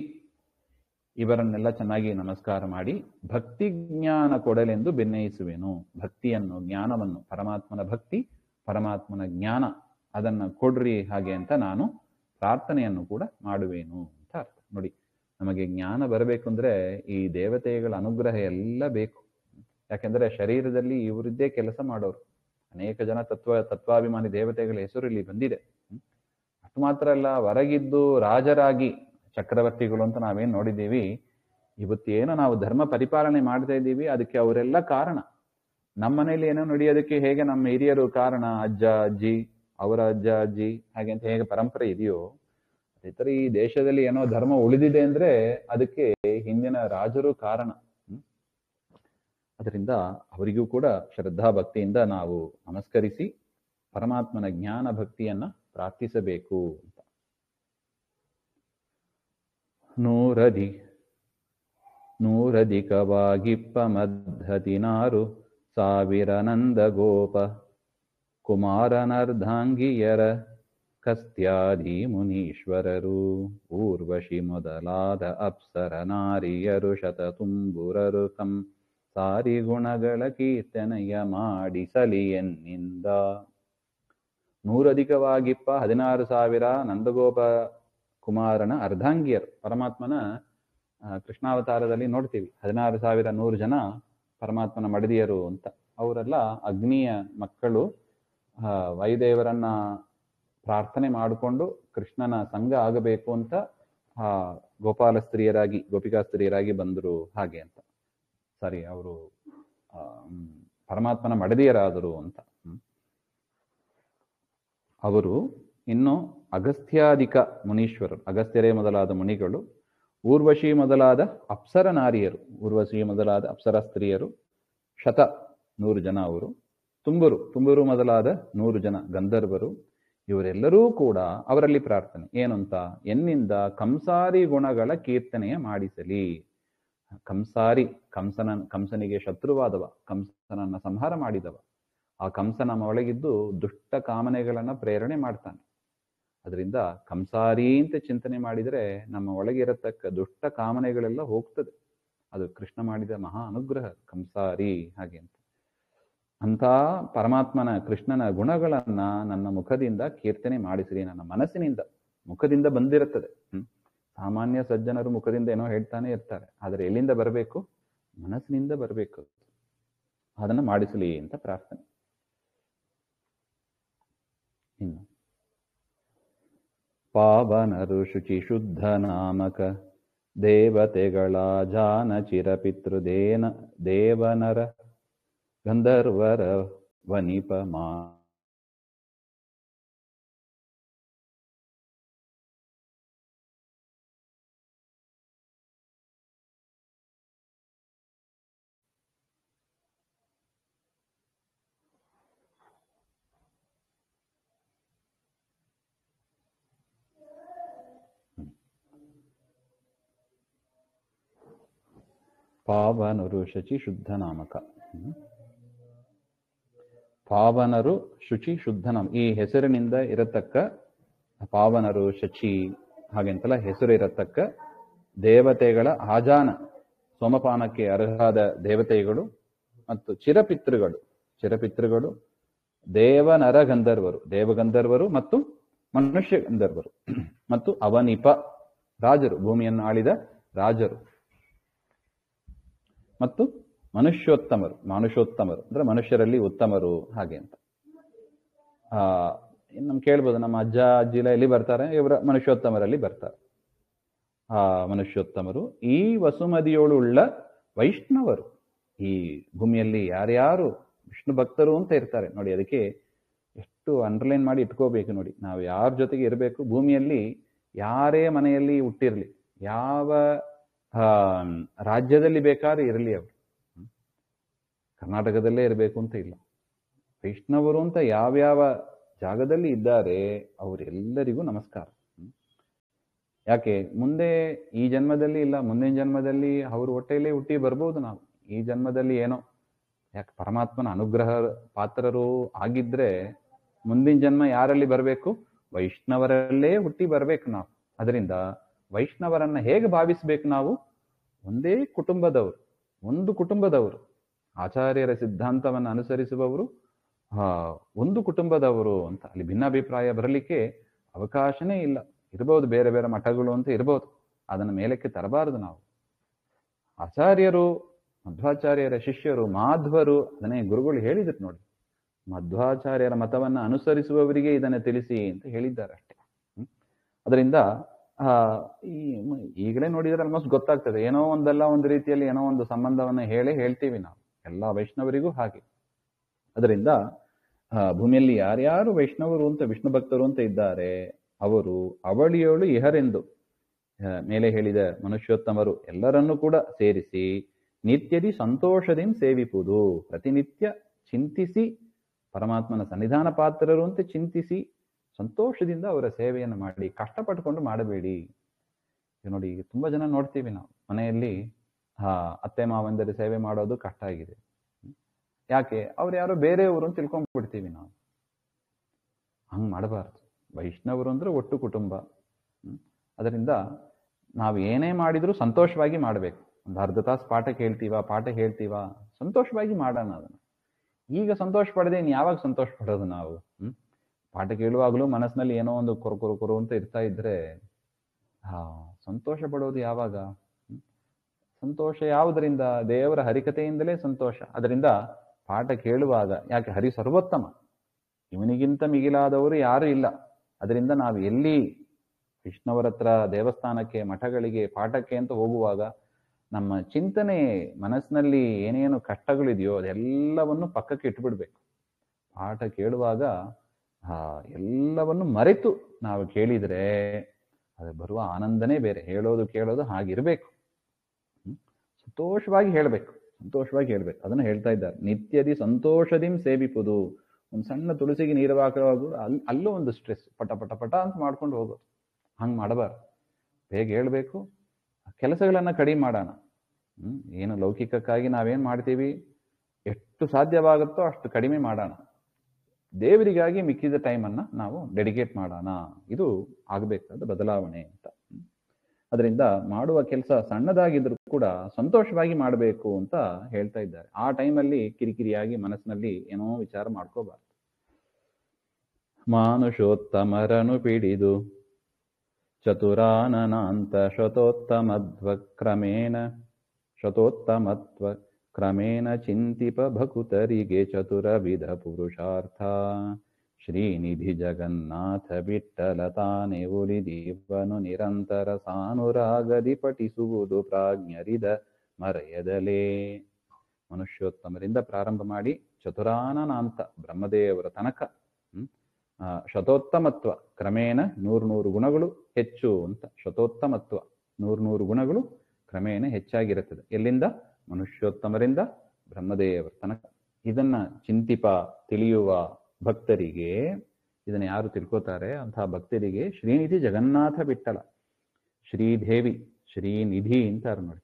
ಇವರನ್ನೆಲ್ಲ ಚೆನ್ನಾಗಿ ನಮಸ್ಕಾರ ಮಾಡಿ ಭಕ್ತಿ ಜ್ಞಾನ ಕೊಡಲೆಂದು ಬೆನ್ನಯಿಸುವೆನು. ಭಕ್ತಿಯನ್ನು, ಜ್ಞಾನವನ್ನು, ಪರಮಾತ್ಮನ ಭಕ್ತಿ, ಪರಮಾತ್ಮನ ಜ್ಞಾನ ಅದನ್ನ ಕೊಡ್ರಿ ಹಾಗೆ ಅಂತ ನಾನು ಪ್ರಾರ್ಥನೆಯನ್ನು ಕೂಡ ಮಾಡುವೇನು ಅಂತ ಅರ್ಥ. ನೋಡಿ, ನಮಗೆ ಜ್ಞಾನ ಬರಬೇಕು ಅಂದ್ರೆ ಈ ದೇವತೆಗಳ ಅನುಗ್ರಹ ಎಲ್ಲ ಬೇಕು. ಯಾಕೆಂದ್ರೆ ಶರೀರದಲ್ಲಿ ಇವರಿದ್ದೇ ಕೆಲಸ ಮಾಡೋರು. ಅನೇಕ ಜನ ತತ್ವಾಭಿಮಾನಿ ದೇವತೆಗಳ ಹೆಸರು ಇಲ್ಲಿ ಬಂದಿದೆ. ಅಷ್ಟು ಮಾತ್ರ ಅಲ್ಲ, ಹೊರಗಿದ್ದು ರಾಜರಾಗಿ ಚಕ್ರವರ್ತಿಗಳು ಅಂತ ನಾವೇನ್ ನೋಡಿದ್ದೀವಿ, ಇವತ್ತೇನೋ ನಾವು ಧರ್ಮ ಪರಿಪಾಲನೆ ಮಾಡ್ತಾ ಇದ್ದೀವಿ, ಅದಕ್ಕೆ ಅವರೆಲ್ಲ ಕಾರಣ. ನಮ್ಮ ಮನೇಲಿ ಏನೋ ನಡೆಯೋದಕ್ಕೆ ಹೇಗೆ ನಮ್ಮ ಹಿರಿಯರು ಕಾರಣ, ಅಜ್ಜ ಅಜ್ಜಿ, ಅವರ ಅಜ್ಜ ಅಜ್ಜಿ, ಹಾಗೆ ಅಂತ ಹೇಗೆ ಪರಂಪರೆ ಇದೆಯೋ, ಅದೇ ತರ ಈ ದೇಶದಲ್ಲಿ ಏನೋ ಧರ್ಮ ಉಳಿದಿದೆ ಅಂದ್ರೆ ಅದಕ್ಕೆ ಹಿಂದಿನ ರಾಜರು ಕಾರಣ. ಅದರಿಂದ ಅವರಿಗೂ ಕೂಡ ಶ್ರದ್ಧಾ ಭಕ್ತಿಯಿಂದ ನಾವು ನಮಸ್ಕರಿಸಿ ಪರಮಾತ್ಮನ ಜ್ಞಾನ ಭಕ್ತಿಯನ್ನ ಪ್ರಾರ್ಥಿಸಬೇಕು ಅಂತ. ನೂರಧಿಕವಾಗಿಪ್ಪ ಮದ್ಧತಿನಾರು ಸಾವಿರ ನಂದ ಗೋಪ ಕುಮಾರನರ್ಧಾಂಗಿಯರ ಕಸ್ತ್ಯಾದಿ ಮುನೀಶ್ವರರು ಊರ್ವಶಿ ಮೊದಲಾದ ಅಪ್ಸರ ನಾರಿಯರು ಶತತುಂಬುರರು ಸಾರಿ ಗುಣಗಳ ಕೀರ್ತನೆಯ ಮಾಡಿಸಲಿ ಎನ್ನಿಂದ. 100 16,000 ನಂದಗೋಪ ಕುಮಾರನ ಅರ್ಧಾಂಗಿಯರು. ಪರಮಾತ್ಮನ ಕೃಷ್ಣಾವತಾರದಲ್ಲಿ ನೋಡ್ತೀವಿ 16,100 ಜನ ಪರಮಾತ್ಮನ ಮಡದಿಯರು ಅಂತ. ಅವರೆಲ್ಲ ಅಗ್ನಿಯ ಮಕ್ಕಳು. ವಾಯುದೇವರನ್ನ ಪ್ರಾರ್ಥನೆ ಮಾಡಿಕೊಂಡು ಕೃಷ್ಣನ ಸಂಘ ಆಗಬೇಕು ಅಂತ ಗೋಪಾಲ ಸ್ತ್ರೀಯರಾಗಿ, ಗೋಪಿಕಾ ಸ್ತ್ರೀಯರಾಗಿ ಬಂದರು ಹಾಗೆ ಅಂತ. ಸಾರಿ, ಅವರು ಪರಮಾತ್ಮನ ಮಡದಿಯರಾದರು ಅಂತ. ಅವರು ಇನ್ನು ಅಗಸ್ತ್ಯಾಧಿಕ ಮುನೀಶ್ವರರು, ಅಗಸ್ತ್ಯರೇ ಮೊದಲಾದ ಮುನಿಗಳು, ಊರ್ವಶಿ ಮೊದಲಾದ ಅಪ್ಸರ ನಾರಿಯರು, ಊರ್ವಶಿ ಮೊದಲಾದ ಅಪ್ಸರ ಸ್ತ್ರೀಯರು, 100 ಜನ ಅವರು, ತುಂಬುರು ಮೊದಲಾದ 100 ಜನ ಗಂಧರ್ವರು. ಇವರೆಲ್ಲರೂ ಕೂಡ ಅವರಲ್ಲಿ ಪ್ರಾರ್ಥನೆ ಏನು ಅಂತ, ಎನ್ನಿಂದ ಕಂಸಾರಿ ಗುಣಗಳ ಕೀರ್ತನೆಯ ಮಾಡಿಸಲಿ. ಕಂಸಾರಿ, ಕಂಸನಿಗೆ ಶತ್ರುವಾದವ, ಕಂಸನನ್ನ ಸಂಹಾರ ಮಾಡಿದವ. ಆ ಕಂಸನ ಒಳಗಿದ್ದು ದುಷ್ಟ ಕಾಮನೆಗಳನ್ನ ಪ್ರೇರಣೆ ಮಾಡ್ತಾನೆ. ಅದರಿಂದ ಕಂಸಾರಿ ಅಂತ ಚಿಂತನೆ ಮಾಡಿದರೆ ನಮ್ಮ ಒಳಗಿರತಕ್ಕ ದುಷ್ಟ ಕಾಮನೆಗಳೆಲ್ಲ ಹೋಗ್ತದೆ. ಅದು ಕೃಷ್ಣ ಮಾಡಿದ ಮಹಾ ಅನುಗ್ರಹ ಕಂಸಾರಿ ಹಾಗೆ ಅಂತ. ಅಂಥ ಪರಮಾತ್ಮನ ಕೃಷ್ಣನ ಗುಣಗಳನ್ನ ನನ್ನ ಮುಖದಿಂದ ಕೀರ್ತನೆ ಮಾಡಿಸಿರಿ. ನನ್ನ ಮನಸ್ಸಿನಿಂದ, ಮುಖದಿಂದ ಬಂದಿರುತ್ತದೆ. ಸಾಮಾನ್ಯ ಸಜ್ಜನರು ಮುಖದಿಂದ ಏನೋ ಹೇಳ್ತಾನೆ ಇರ್ತಾರೆ, ಆದರೆ ಎಲ್ಲಿಂದ ಬರಬೇಕು? ಮನಸ್ಸಿನಿಂದ ಬರಬೇಕು. ಅದನ್ನ ಮಾಡಿಸಲಿ ಅಂತ ಪ್ರಾರ್ಥನೆ. ಇನ್ನು ಪಾವನರು ಶುಚಿ ಶುದ್ಧ ನಾಮಕ ದೇವತೆಗಳ ಜಾನ ಚಿರಪಿತೃ ದೇವನರ ಗಂಧರ್ವರ ವನಿಪ ಮಾ ಪಾವನರು ಶುಚಿ ಶುದ್ಧ ನಾಮಕ. ಪಾವನರು ಶುಚಿ ಶುದ್ಧ ನಾಮ, ಈ ಹೆಸರಿನಿಂದ ಇರತಕ್ಕ ಪಾವನರು ಶಚಿ ಹಾಗೆಂತಲ್ಲ ಹೆಸರು ಇರತಕ್ಕ ದೇವತೆಗಳ ಆಜಾನ ಸೋಮಪಾನಕ್ಕೆ ಅರ್ಹರಾದ ದೇವತೆಗಳು ಮತ್ತು ಚಿರಪಿತೃಗಳು ದೇವನರ ಗಂಧರ್ವರು, ದೇವಗಂಧರ್ವರು ಮತ್ತು ಮನುಷ್ಯ ಗಂಧರ್ವರು ಮತ್ತು ಅವನಿಪ ರಾಜರು, ಭೂಮಿಯನ್ನು ಆಳಿದ ರಾಜರು ಮತ್ತು ಮನುಷ್ಯೋತ್ತಮರು ಅಂದ್ರೆ ಮನುಷ್ಯರಲ್ಲಿ ಉತ್ತಮರು ಹಾಗೆ ಅಂತ. ನಮ್ ಕೇಳ್ಬೋದು, ನಮ್ಮ ಅಜ್ಜ ಅಜ್ಜಿಲ ಎಲ್ಲಿ ಬರ್ತಾರೆ? ಇವರ ಮನುಷ್ಯೋತ್ತಮರಲ್ಲಿ ಬರ್ತಾರೆ. ಮನುಷ್ಯೋತ್ತಮರು ಈ ವಸುಮದಿಯೋಳು ಉಳ್ಳ ವೈಷ್ಣವರು, ಈ ಭೂಮಿಯಲ್ಲಿ ಯಾರ್ಯಾರು ವಿಷ್ಣು ಭಕ್ತರು ಅಂತ ಇರ್ತಾರೆ ನೋಡಿ, ಅದಕ್ಕೆ ಎಷ್ಟು ಅಂಡರ್ಲೈನ್ ಮಾಡಿ ಇಟ್ಕೋಬೇಕು ನೋಡಿ. ನಾವು ಯಾರ ಜೊತೆಗೆ ಇರಬೇಕು, ಭೂಮಿಯಲ್ಲಿ ಯಾರೇ ಮನೆಯಲ್ಲಿ ಹುಟ್ಟಿರ್ಲಿ, ಯಾವ ರಾಜ್ಯದಲ್ಲಿ ಬೇಕಾದ್ರೆ ಇರಲಿ, ಅವರು ಕರ್ನಾಟಕದಲ್ಲೇ ಇರಬೇಕು ಅಂತ ಇಲ್ಲ. ವೈಷ್ಣವರು ಅಂತ ಯಾವ್ಯಾವ ಜಾಗದಲ್ಲಿ ಇದ್ದಾರೆ ಅವರೆಲ್ಲರಿಗೂ ನಮಸ್ಕಾರ. ಯಾಕೆ? ಮುಂದೆ ಈ ಜನ್ಮದಲ್ಲಿ ಇಲ್ಲ, ಮುಂದಿನ ಜನ್ಮದಲ್ಲಿ ಅವ್ರ ಹೊಟ್ಟೆಯಲ್ಲೇ ಹುಟ್ಟಿ ಬರ್ಬೋದು ನಾವು. ಈ ಜನ್ಮದಲ್ಲಿ ಏನೋ ಯಾಕೆ ಪರಮಾತ್ಮನ ಅನುಗ್ರಹ ಪಾತ್ರರು ಆಗಿದ್ರೆ ಮುಂದಿನ ಜನ್ಮ ಯಾರಲ್ಲಿ ಬರಬೇಕು? ವೈಷ್ಣವರಲ್ಲೇ ಹುಟ್ಟಿ ಬರ್ಬೇಕು ನಾವು. ಅದರಿಂದ ವೈಷ್ಣವರನ್ನ ಹೇಗೆ ಭಾವಿಸ್ಬೇಕು ನಾವು? ಒಂದೇ ಕುಟುಂಬದವರು, ಒಂದು ಕುಟುಂಬದವರು, ಆಚಾರ್ಯರ ಸಿದ್ಧಾಂತವನ್ನು ಅನುಸರಿಸುವವರು, ಒಂದು ಕುಟುಂಬದವರು ಅಂತ. ಅಲ್ಲಿ ಭಿನ್ನಾಭಿಪ್ರಾಯ ಬರಲಿಕ್ಕೆ ಅವಕಾಶನೇ ಇಲ್ಲ. ಇರ್ಬೋದು ಬೇರೆ ಬೇರೆ ಮಠಗಳು ಅಂತ ಇರ್ಬೋದು, ಅದನ್ನ ಮೇಲಕ್ಕೆ ತರಬಾರದು ನಾವು. ಆಚಾರ್ಯರು, ಮಧ್ವಾಚಾರ್ಯರ ಶಿಷ್ಯರು, ಮಾಧ್ವರು, ಅದನ್ನೇ ಗುರುಗಳು ಹೇಳಿದ್ರು ನೋಡಿ, ಮಧ್ವಾಚಾರ್ಯರ ಮತವನ್ನ ಅನುಸರಿಸುವವರಿಗೆ ಇದನ್ನು ತಿಳಿಸಿ ಅಂತ ಹೇಳಿದ್ದಾರೆ ಅಷ್ಟೇ. ಅದರಿಂದ ಈಗಲೇ ನೋಡಿದ್ರೆ ಆಲ್ಮೋಸ್ಟ್ ಗೊತ್ತಾಗ್ತದೆ, ಏನೋ ಒಂದಲ್ಲ ಒಂದು ರೀತಿಯಲ್ಲಿ ಏನೋ ಒಂದು ಸಂಬಂಧವನ್ನ ಹೇಳ್ತೀವಿ ನಾವು, ಎಲ್ಲ ವೈಷ್ಣವರಿಗೂ ಹಾಗೆ. ಅದರಿಂದ ಭೂಮಿಯಲ್ಲಿ ಯಾರ್ಯಾರು ವೈಷ್ಣವರು ಅಂತ ವಿಷ್ಣು ಭಕ್ತರು ಅಂತ ಇದ್ದಾರೆ ಅವರು ಅವಳಿಯೋಳು ಇಹರೆಂದು ಮೇಲೆ ಹೇಳಿದ ಮನುಷ್ಯೋತ್ತಮರು ಎಲ್ಲರನ್ನೂ ಕೂಡ ಸೇರಿಸಿ ನಿತ್ಯದಿ ಸಂತೋಷದಿಂದ ಸೇವಿಪುದು, ಪ್ರತಿನಿತ್ಯ ಚಿಂತಿಸಿ ಪರಮಾತ್ಮನ ಸನ್ನಿಧಾನ ಪಾತ್ರರು ಅಂತ ಚಿಂತಿಸಿ ಸಂತೋಷದಿಂದ ಅವರ ಸೇವೆಯನ್ನು ಮಾಡಿ, ಕಷ್ಟಪಟ್ಟುಕೊಂಡು ಮಾಡಬೇಡಿ. ನೋಡಿ, ತುಂಬಾ ಜನ ನೋಡ್ತೀವಿ ನಾವು ಮನೆಯಲ್ಲಿ ಅತ್ತೆ ಮಾವಂದರಿ ಸೇವೆ ಮಾಡೋದು ಕಷ್ಟ ಆಗಿದೆ. ಯಾಕೆ? ಅವ್ರು ಯಾರೋ ಬೇರೆಯವರು ಅಂತ ತಿಳ್ಕೊಂಡ್ಬಿಡ್ತೀವಿ ನಾವು. ಹಂಗ್ ಮಾಡಬಾರ್ದು. ವೈಷ್ಣವರು ಅಂದ್ರೆ ಒಟ್ಟು ಕುಟುಂಬ. ಅದರಿಂದ ನಾವು ಏನೇ ಮಾಡಿದ್ರು ಸಂತೋಷವಾಗಿ ಮಾಡಬೇಕು. ಒಂದು ಅರ್ಧ ತಾಸು ಪಾಠ ಹೇಳ್ತೀವ ಸಂತೋಷವಾಗಿ ಮಾಡೋಣ ಅದನ್ನು. ಈಗ ಸಂತೋಷ ಪಡದೆ ಇನ್ನು ಯಾವಾಗ ಸಂತೋಷ ಪಡೋದು ನಾವು? ಪಾಠ ಕೇಳುವಾಗಲೂ ಮನಸ್ಸಿನಲ್ಲಿ ಏನೋ ಒಂದು ಕೊರು ಅಂತ ಇರ್ತಾ ಇದ್ರೆ ಸಂತೋಷ ಪಡೋದು ಯಾವಾಗ? ಸಂತೋಷ ಯಾವುದರಿಂದ? ದೇವರ ಹರಿಕತೆಯಿಂದಲೇ ಸಂತೋಷ. ಅದರಿಂದ ಪಾಠ ಕೇಳುವಾಗ, ಯಾಕೆ ಹರಿ ಸರ್ವೋತ್ತಮ, ಇವನಿಗಿಂತ ಮಿಗಿಲಾದವರು ಯಾರು ಇಲ್ಲ. ಅದರಿಂದ ನಾವು ಎಲ್ಲಿ ವಿಷ್ಣುವರ ಹತ್ರ ದೇವಸ್ಥಾನಕ್ಕೆ, ಮಠಗಳಿಗೆ, ಪಾಠಕ್ಕೆ ಅಂತ ಹೋಗುವಾಗ ನಮ್ಮ ಚಿಂತನೆ ಮನಸ್ಸಿನಲ್ಲಿ ಏನೇನು ಕಷ್ಟಗಳಿದೆಯೋ ಅದೆಲ್ಲವನ್ನು ಪಕ್ಕಕ್ಕೆ ಇಟ್ಬಿಡ್ಬೇಕು. ಪಾಠ ಕೇಳುವಾಗ ಎಲ್ಲವನ್ನು ಮರೆತು ನಾವು ಕೇಳಿದ್ರೆ ಅದು ಬರುವ ಆನಂದನೇ ಬೇರೆ. ಹೇಳೋದು ಕೇಳೋದು ಹಾಗಿರ್ಬೇಕು. ಸಂತೋಷವಾಗಿ ಹೇಳ್ಬೇಕು. ಅದನ್ನ ಹೇಳ್ತಾ ಇದ್ದಾರೆ. ನಿತ್ಯದಿ ಸಂತೋಷದಿಂದ ಸೇವಿಪುದು. ಒಂದು ಸಣ್ಣ ತುಳಸಿಗೆ ನೀರು ಹಾಕುವಾಗ ಅಲ್ಲೂ ಒಂದು ಸ್ಟ್ರೆಸ್, ಪಟ ಅಂತ ಮಾಡ್ಕೊಂಡು ಹೋಗೋದು. ಹಂಗೆ ಮಾಡಬಾರ್ದು. ಬೇಗ ಹೇಳ್ಬೇಕು. ಕೆಲಸಗಳನ್ನ ಕಡಿಮೆ ಮಾಡೋಣ. ಏನು ಲೌಕಿಕಕ್ಕಾಗಿ ನಾವೇನ್ ಮಾಡ್ತೀವಿ, ಎಷ್ಟು ಸಾಧ್ಯವಾಗುತ್ತೋ ಅಷ್ಟು ಕಡಿಮೆ ಮಾಡೋಣ. ದೇವರಿಗಾಗಿ ಮಿಕ್ಕಿದ ಟೈಮನ್ನ ನಾವು ಡೆಡಿಕೇಟ್ ಮಾಡೋಣ. ಇದು ಆಗಬೇಕಾದ ಬದಲಾವಣೆ ಅಂತ. ಅದರಿಂದ ಮಾಡುವ ಕೆಲಸ ಸಣ್ಣದಾಗಿದ್ರು ಕೂಡ ಸಂತೋಷವಾಗಿ ಮಾಡಬೇಕು ಅಂತ ಹೇಳ್ತಾ ಇದ್ದಾರೆ. ಆ ಟೈಮಲ್ಲಿ ಕಿರಿಕಿರಿಯಾಗಿ ಮನಸ್ಸಿನಲ್ಲಿ ಏನೋ ವಿಚಾರ ಮಾಡ್ಕೋಬಾರ್ದು. ಮಾನುಷೋತ್ತಮರನು ಪಿಡಿದು ಚತುರಾನನಾಂತ ಶತೋತ್ತಮತ್ವ ಕ್ರಮೇಣ ಚಿಂತಿಪ ಭಕುತರಿಗೆ ಚತುರವಿಧ ಪುರುಷಾರ್ಥ ಶ್ರೀನಿಧಿ ಜಗನ್ನಾಥ ವಿಠ್ಠಲ ತಾನೇ ಒಲಿದೀವನು ನಿರಂತರ ಸಾನುರಾಗದಿ ಪಠಿಸುವುದು ಪ್ರಾಜ್ಞರಿದ ಮರೆಯದಲೇ. ಮನುಷ್ಯೋತ್ತಮರಿಂದ ಪ್ರಾರಂಭ ಮಾಡಿ ಚತುರಾನನಾಂತ ಬ್ರಹ್ಮದೇವರ ತನಕ ಶತೋತ್ತಮತ್ವ ಕ್ರಮೇಣ 100 ಗುಣಗಳು ಹೆಚ್ಚು ಅಂತ. ಶತೋತ್ತಮತ್ವ 100 ಗುಣಗಳು ಕ್ರಮೇಣ ಹೆಚ್ಚಾಗಿರುತ್ತದೆ. ಎಲ್ಲಿಂದ? ಮನುಷ್ಯೋತ್ತಮರಿಂದ ಬ್ರಹ್ಮದೇವರ ತನಕ. ಇದನ್ನ ಚಿಂತಿಪ ತಿಳಿಯುವ ಭಕ್ತರಿಗೆ, ಇದನ್ನ ಯಾರು ತಿಳ್ಕೋತಾರೆ ಅಂತಹ ಭಕ್ತರಿಗೆ ಶ್ರೀನಿಧಿ ಜಗನ್ನಾಥ ವಿಠ್ಠಲ, ಶ್ರೀದೇವಿ, ಶ್ರೀನಿಧಿ ಅಂತಾರೆ ನೋಡಿ.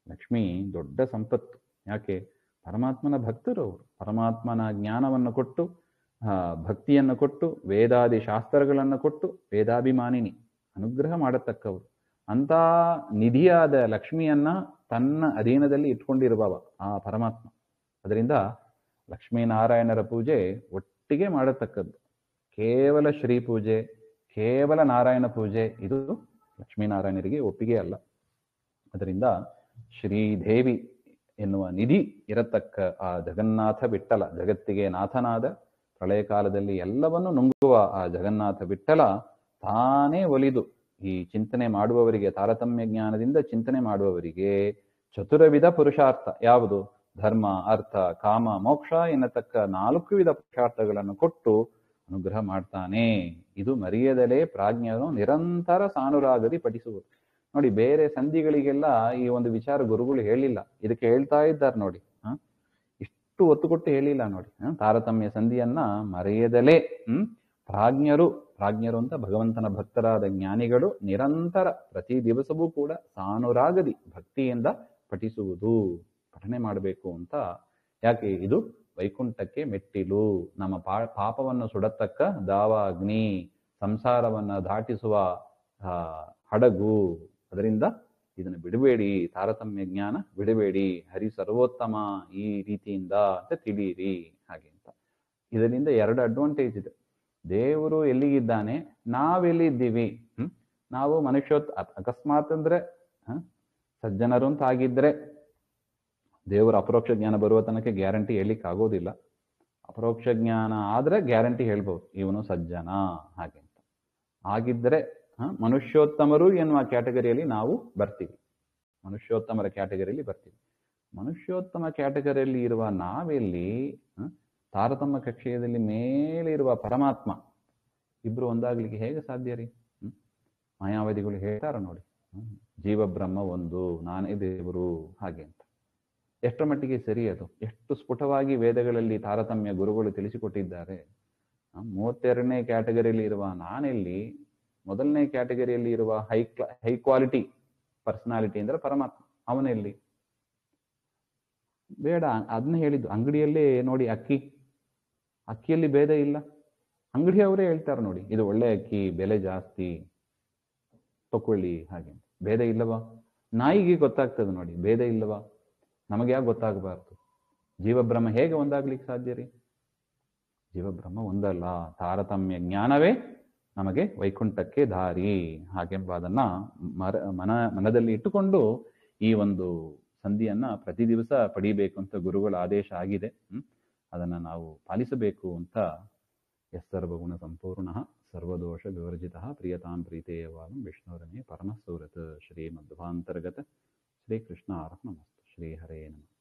ಲಕ್ಷ್ಮಿ ದೊಡ್ಡ ಸಂಪತ್ತು. ಯಾಕೆ? ಪರಮಾತ್ಮನ ಭಕ್ತರು ಅವರು. ಪರಮಾತ್ಮನ ಜ್ಞಾನವನ್ನು ಕೊಟ್ಟು, ಭಕ್ತಿಯನ್ನು ಕೊಟ್ಟು, ವೇದಾದಿ ಶಾಸ್ತ್ರಗಳನ್ನು ಕೊಟ್ಟು, ವೇದಾಭಿಮಾನಿನಿ, ಅನುಗ್ರಹ ಮಾಡತಕ್ಕವರು. ಅಂತ ನಿಧಿಯಾದ ಲಕ್ಷ್ಮಿಯನ್ನ ತನ್ನ ಅಧೀನದಲ್ಲಿ ಇಟ್ಕೊಂಡಿರುವವ ಆ ಪರಮಾತ್ಮ. ಅದರಿಂದ ಲಕ್ಷ್ಮೀನಾರಾಯಣರ ಪೂಜೆ ಒಟ್ಟಿಗೆ ಮಾಡತಕ್ಕದ್ದು. ಕೇವಲ ಶ್ರೀ ಪೂಜೆ, ಕೇವಲ ನಾರಾಯಣ ಪೂಜೆ ಇದು ಲಕ್ಷ್ಮೀನಾರಾಯಣರಿಗೆ ಒಪ್ಪಿಗೆ ಅಲ್ಲ. ಅದರಿಂದ ಶ್ರೀದೇವಿ ಎನ್ನುವ ನಿಧಿ ಇರತಕ್ಕ ಆ ಜಗನ್ನಾಥ ವಿಠ್ಠಲ, ಜಗತ್ತಿಗೆ ನಾಥನಾದ, ಪ್ರಳಯ ಕಾಲದಲ್ಲಿ ಎಲ್ಲವನ್ನು ನುಂಗುವ ಆ ಜಗನ್ನಾಥ ವಿಠ್ಠಲ ತಾನೇ ಒಲಿದು ಈ ಚಿಂತನೆ ಮಾಡುವವರಿಗೆ, ತಾರತಮ್ಯ ಜ್ಞಾನದಿಂದ ಚಿಂತನೆ ಮಾಡುವವರಿಗೆ ಚತುರವಿಧ ಪುರುಷಾರ್ಥ, ಯಾವುದು? ಧರ್ಮ, ಅರ್ಥ, ಕಾಮ, ಮೋಕ್ಷ ಎನ್ನತಕ್ಕ 4 ವಿಧ ಪುರುಷಾರ್ಥಗಳನ್ನು ಕೊಟ್ಟು ಅನುಗ್ರಹ ಮಾಡ್ತಾನೆ. ಇದು ಮರೆಯದಲೇ ಪ್ರಾಜ್ಞರು ನಿರಂತರ ಸಾನುರಾಗದಿ ಪಠಿಸುವುದು. ನೋಡಿ, ಬೇರೆ ಸಂಧಿಗಳಿಗೆಲ್ಲ ಈ ಒಂದು ವಿಚಾರ ಗುರುಗಳು ಹೇಳಿಲ್ಲ, ಇದಕ್ಕೆ ಹೇಳ್ತಾ ಇದ್ದಾರೆ ನೋಡಿ. ಇಷ್ಟು ಒತ್ತು ಕೊಟ್ಟು ಹೇಳಿಲ್ಲ ನೋಡಿ. ತಾರತಮ್ಯ ಸಂಧಿಯನ್ನ ಮರೆಯದಲೇ ಪ್ರಾಜ್ಞರು ಅಂತ ಭಗವಂತನ ಭಕ್ತರಾದ ಜ್ಞಾನಿಗಳು ನಿರಂತರ ಪ್ರತಿ ದಿವಸವೂ ಕೂಡ ಸಾನುರಾಗದಿ ಭಕ್ತಿಯಿಂದ ಪಠಿಸುವುದು, ಪಠನೆ ಮಾಡಬೇಕು ಅಂತ. ಯಾಕೆ? ಇದು ವೈಕುಂಠಕ್ಕೆ ಮೆಟ್ಟಿಲು, ನಮ್ಮ ಪಾಪವನ್ನು ಸುಡತಕ್ಕ ದಾವಾಗ್ನಿ, ಸಂಸಾರವನ್ನ ದಾಟಿಸುವ ಹಡಗು. ಅದರಿಂದ ಇದನ್ನು ಬಿಡಬೇಡಿ, ತಾರತಮ್ಯ ಜ್ಞಾನ ಬಿಡಬೇಡಿ, ಹರಿ ಸರ್ವೋತ್ತಮ ಈ ರೀತಿಯಿಂದ ಅಂತ ತಿಳಿಯಿರಿ ಹಾಗೆ ಅಂತ. ಇದರಿಂದ 2 ಅಡ್ವಾಂಟೇಜ್ ಇದೆ. ದೇವರು ಎಲ್ಲಿಗಿದ್ದಾನೆ, ನಾವೆಲ್ಲಿದ್ದೀವಿ. ನಾವು ಅಕಸ್ಮಾತ್ ಅಂದ್ರೆ ಸಜ್ಜನರು ಅಂತ ಆಗಿದ್ರೆ ದೇವರ ಅಪರೋಕ್ಷ ಜ್ಞಾನ ಬರುವ ತನಕ ಗ್ಯಾರಂಟಿ ಹೇಳಲಿಕ್ಕೆ ಆಗೋದಿಲ್ಲ. ಅಪರೋಕ್ಷ ಜ್ಞಾನ ಆದ್ರೆ ಗ್ಯಾರಂಟಿ ಹೇಳ್ಬೋದು, ಇವನು ಸಜ್ಜನ ಹಾಗೆ ಅಂತ. ಆಗಿದ್ರೆ ಮನುಷ್ಯೋತ್ತಮರು ಎನ್ನುವ ಕ್ಯಾಟಗರಿಯಲ್ಲಿ ನಾವು ಬರ್ತೀವಿ, ಮನುಷ್ಯೋತ್ತಮರ ಕ್ಯಾಟಗರಿಯಲ್ಲಿ ಬರ್ತೀವಿ. ಮನುಷ್ಯೋತ್ತಮ ಕ್ಯಾಟಗರಿಯಲ್ಲಿ ಇರುವ ನಾವೆಲ್ಲಿ ತಾರತಮ್ಯ ಕಕ್ಷೆಯಲ್ಲಿ ಮೇಲೆ ಇರುವ ಪರಮಾತ್ಮ ಇಬ್ರು ಒಂದಾಗ್ಲಿಕ್ಕೆ ಹೇಗೆ ಸಾಧ್ಯ ರೀ? ಮಾಯಾವಾದಿಗಳು ಹೇಳ್ತಾರ ನೋಡಿ, ಜೀವ ಬ್ರಹ್ಮ ಒಂದು, ನಾನೇ ದೇವರು ಹಾಗೆ ಅಂತ. ಎಷ್ಟರ ಮಟ್ಟಿಗೆ ಸರಿ ಅದು? ಎಷ್ಟು ಸ್ಫುಟವಾಗಿ ವೇದಗಳಲ್ಲಿ ತಾರತಮ್ಯ ಗುರುಗಳು ತಿಳಿಸಿಕೊಟ್ಟಿದ್ದಾರೆ. 32ನೇ ಕ್ಯಾಟಗರಿಯಲ್ಲಿ ಇರುವ ನಾನೆಲ್ಲಿ, ಮೊದಲನೇ ಕ್ಯಾಟಗರಿಯಲ್ಲಿ ಇರುವ ಹೈ ಕ್ವಾಲಿಟಿ ಪರ್ಸನಾಲಿಟಿ ಅಂದ್ರೆ ಪರಮಾತ್ಮ, ಅವನೆಲ್ಲಿ? ಬೇಡ, ಅದನ್ನ ಹೇಳಿದ್ದು. ಅಂಗಡಿಯಲ್ಲೇ ನೋಡಿ ಅಕ್ಕಿಯಲ್ಲಿ ಭೇದ ಇಲ್ಲ, ಅಂಗಡಿಯವರೇ ಹೇಳ್ತಾರೆ ನೋಡಿ, ಇದು ಒಳ್ಳೆ ಅಕ್ಕಿ, ಬೆಲೆ ಜಾಸ್ತಿ, ತಕೊಳ್ಳಿ ಹಾಗೆ. ಭೇದ ಇಲ್ಲವಾ? ನಾಯಿಗೆ ಗೊತ್ತಾಗ್ತದೆ ನೋಡಿ, ಭೇದ ಇಲ್ಲವಾ? ನಮಗೆ ಯಾಕೆ ಗೊತ್ತಾಗಬಾರ್ದು? ಜೀವಬ್ರಹ್ಮ ಹೇಗೆ ಒಂದಾಗ್ಲಿಕ್ಕೆ ಸಾಧ್ಯ ರೀ? ಜೀವಬ್ರಹ್ಮ ಒಂದಲ್ಲ, ತಾರತಮ್ಯ ಜ್ಞಾನವೇ ನಮಗೆ ವೈಕುಂಠಕ್ಕೆ ದಾರಿ ಹಾಗೆಂಬುದನ್ನ ಮನದಲ್ಲಿ ಇಟ್ಟುಕೊಂಡು ಈ ಒಂದು ಸಂಧಿಯನ್ನ ಪ್ರತಿ ದಿವಸ ಪಡಿಬೇಕು ಅಂತ ಗುರುಗಳ ಆದೇಶ ಆಗಿದೆ. ಅದನ್ನ ನಾವು ಪಾಲಿಸಬೇಕು ಅಂತ. ಯಸ್ಸರ್ವಗುಣ ಸಂಪೂರ್ಣ ಸರ್ವದೋಷ ವಿವರ್ಜಿತ ಪ್ರಿಯತಾಂ ಪ್ರೀತೇಯವಾದಂ ವಿಷ್ಣುರಮೇ ಪರಮಸೂರತ್ ಶ್ರೀಮಧ್ವಾಂತರ್ಗತ ಶ್ರೀಕೃಷ್ಣ ಅರ್ಪಣಮಸ್ತು. ಶ್ರೀ ಹರೇ ನಮಃ.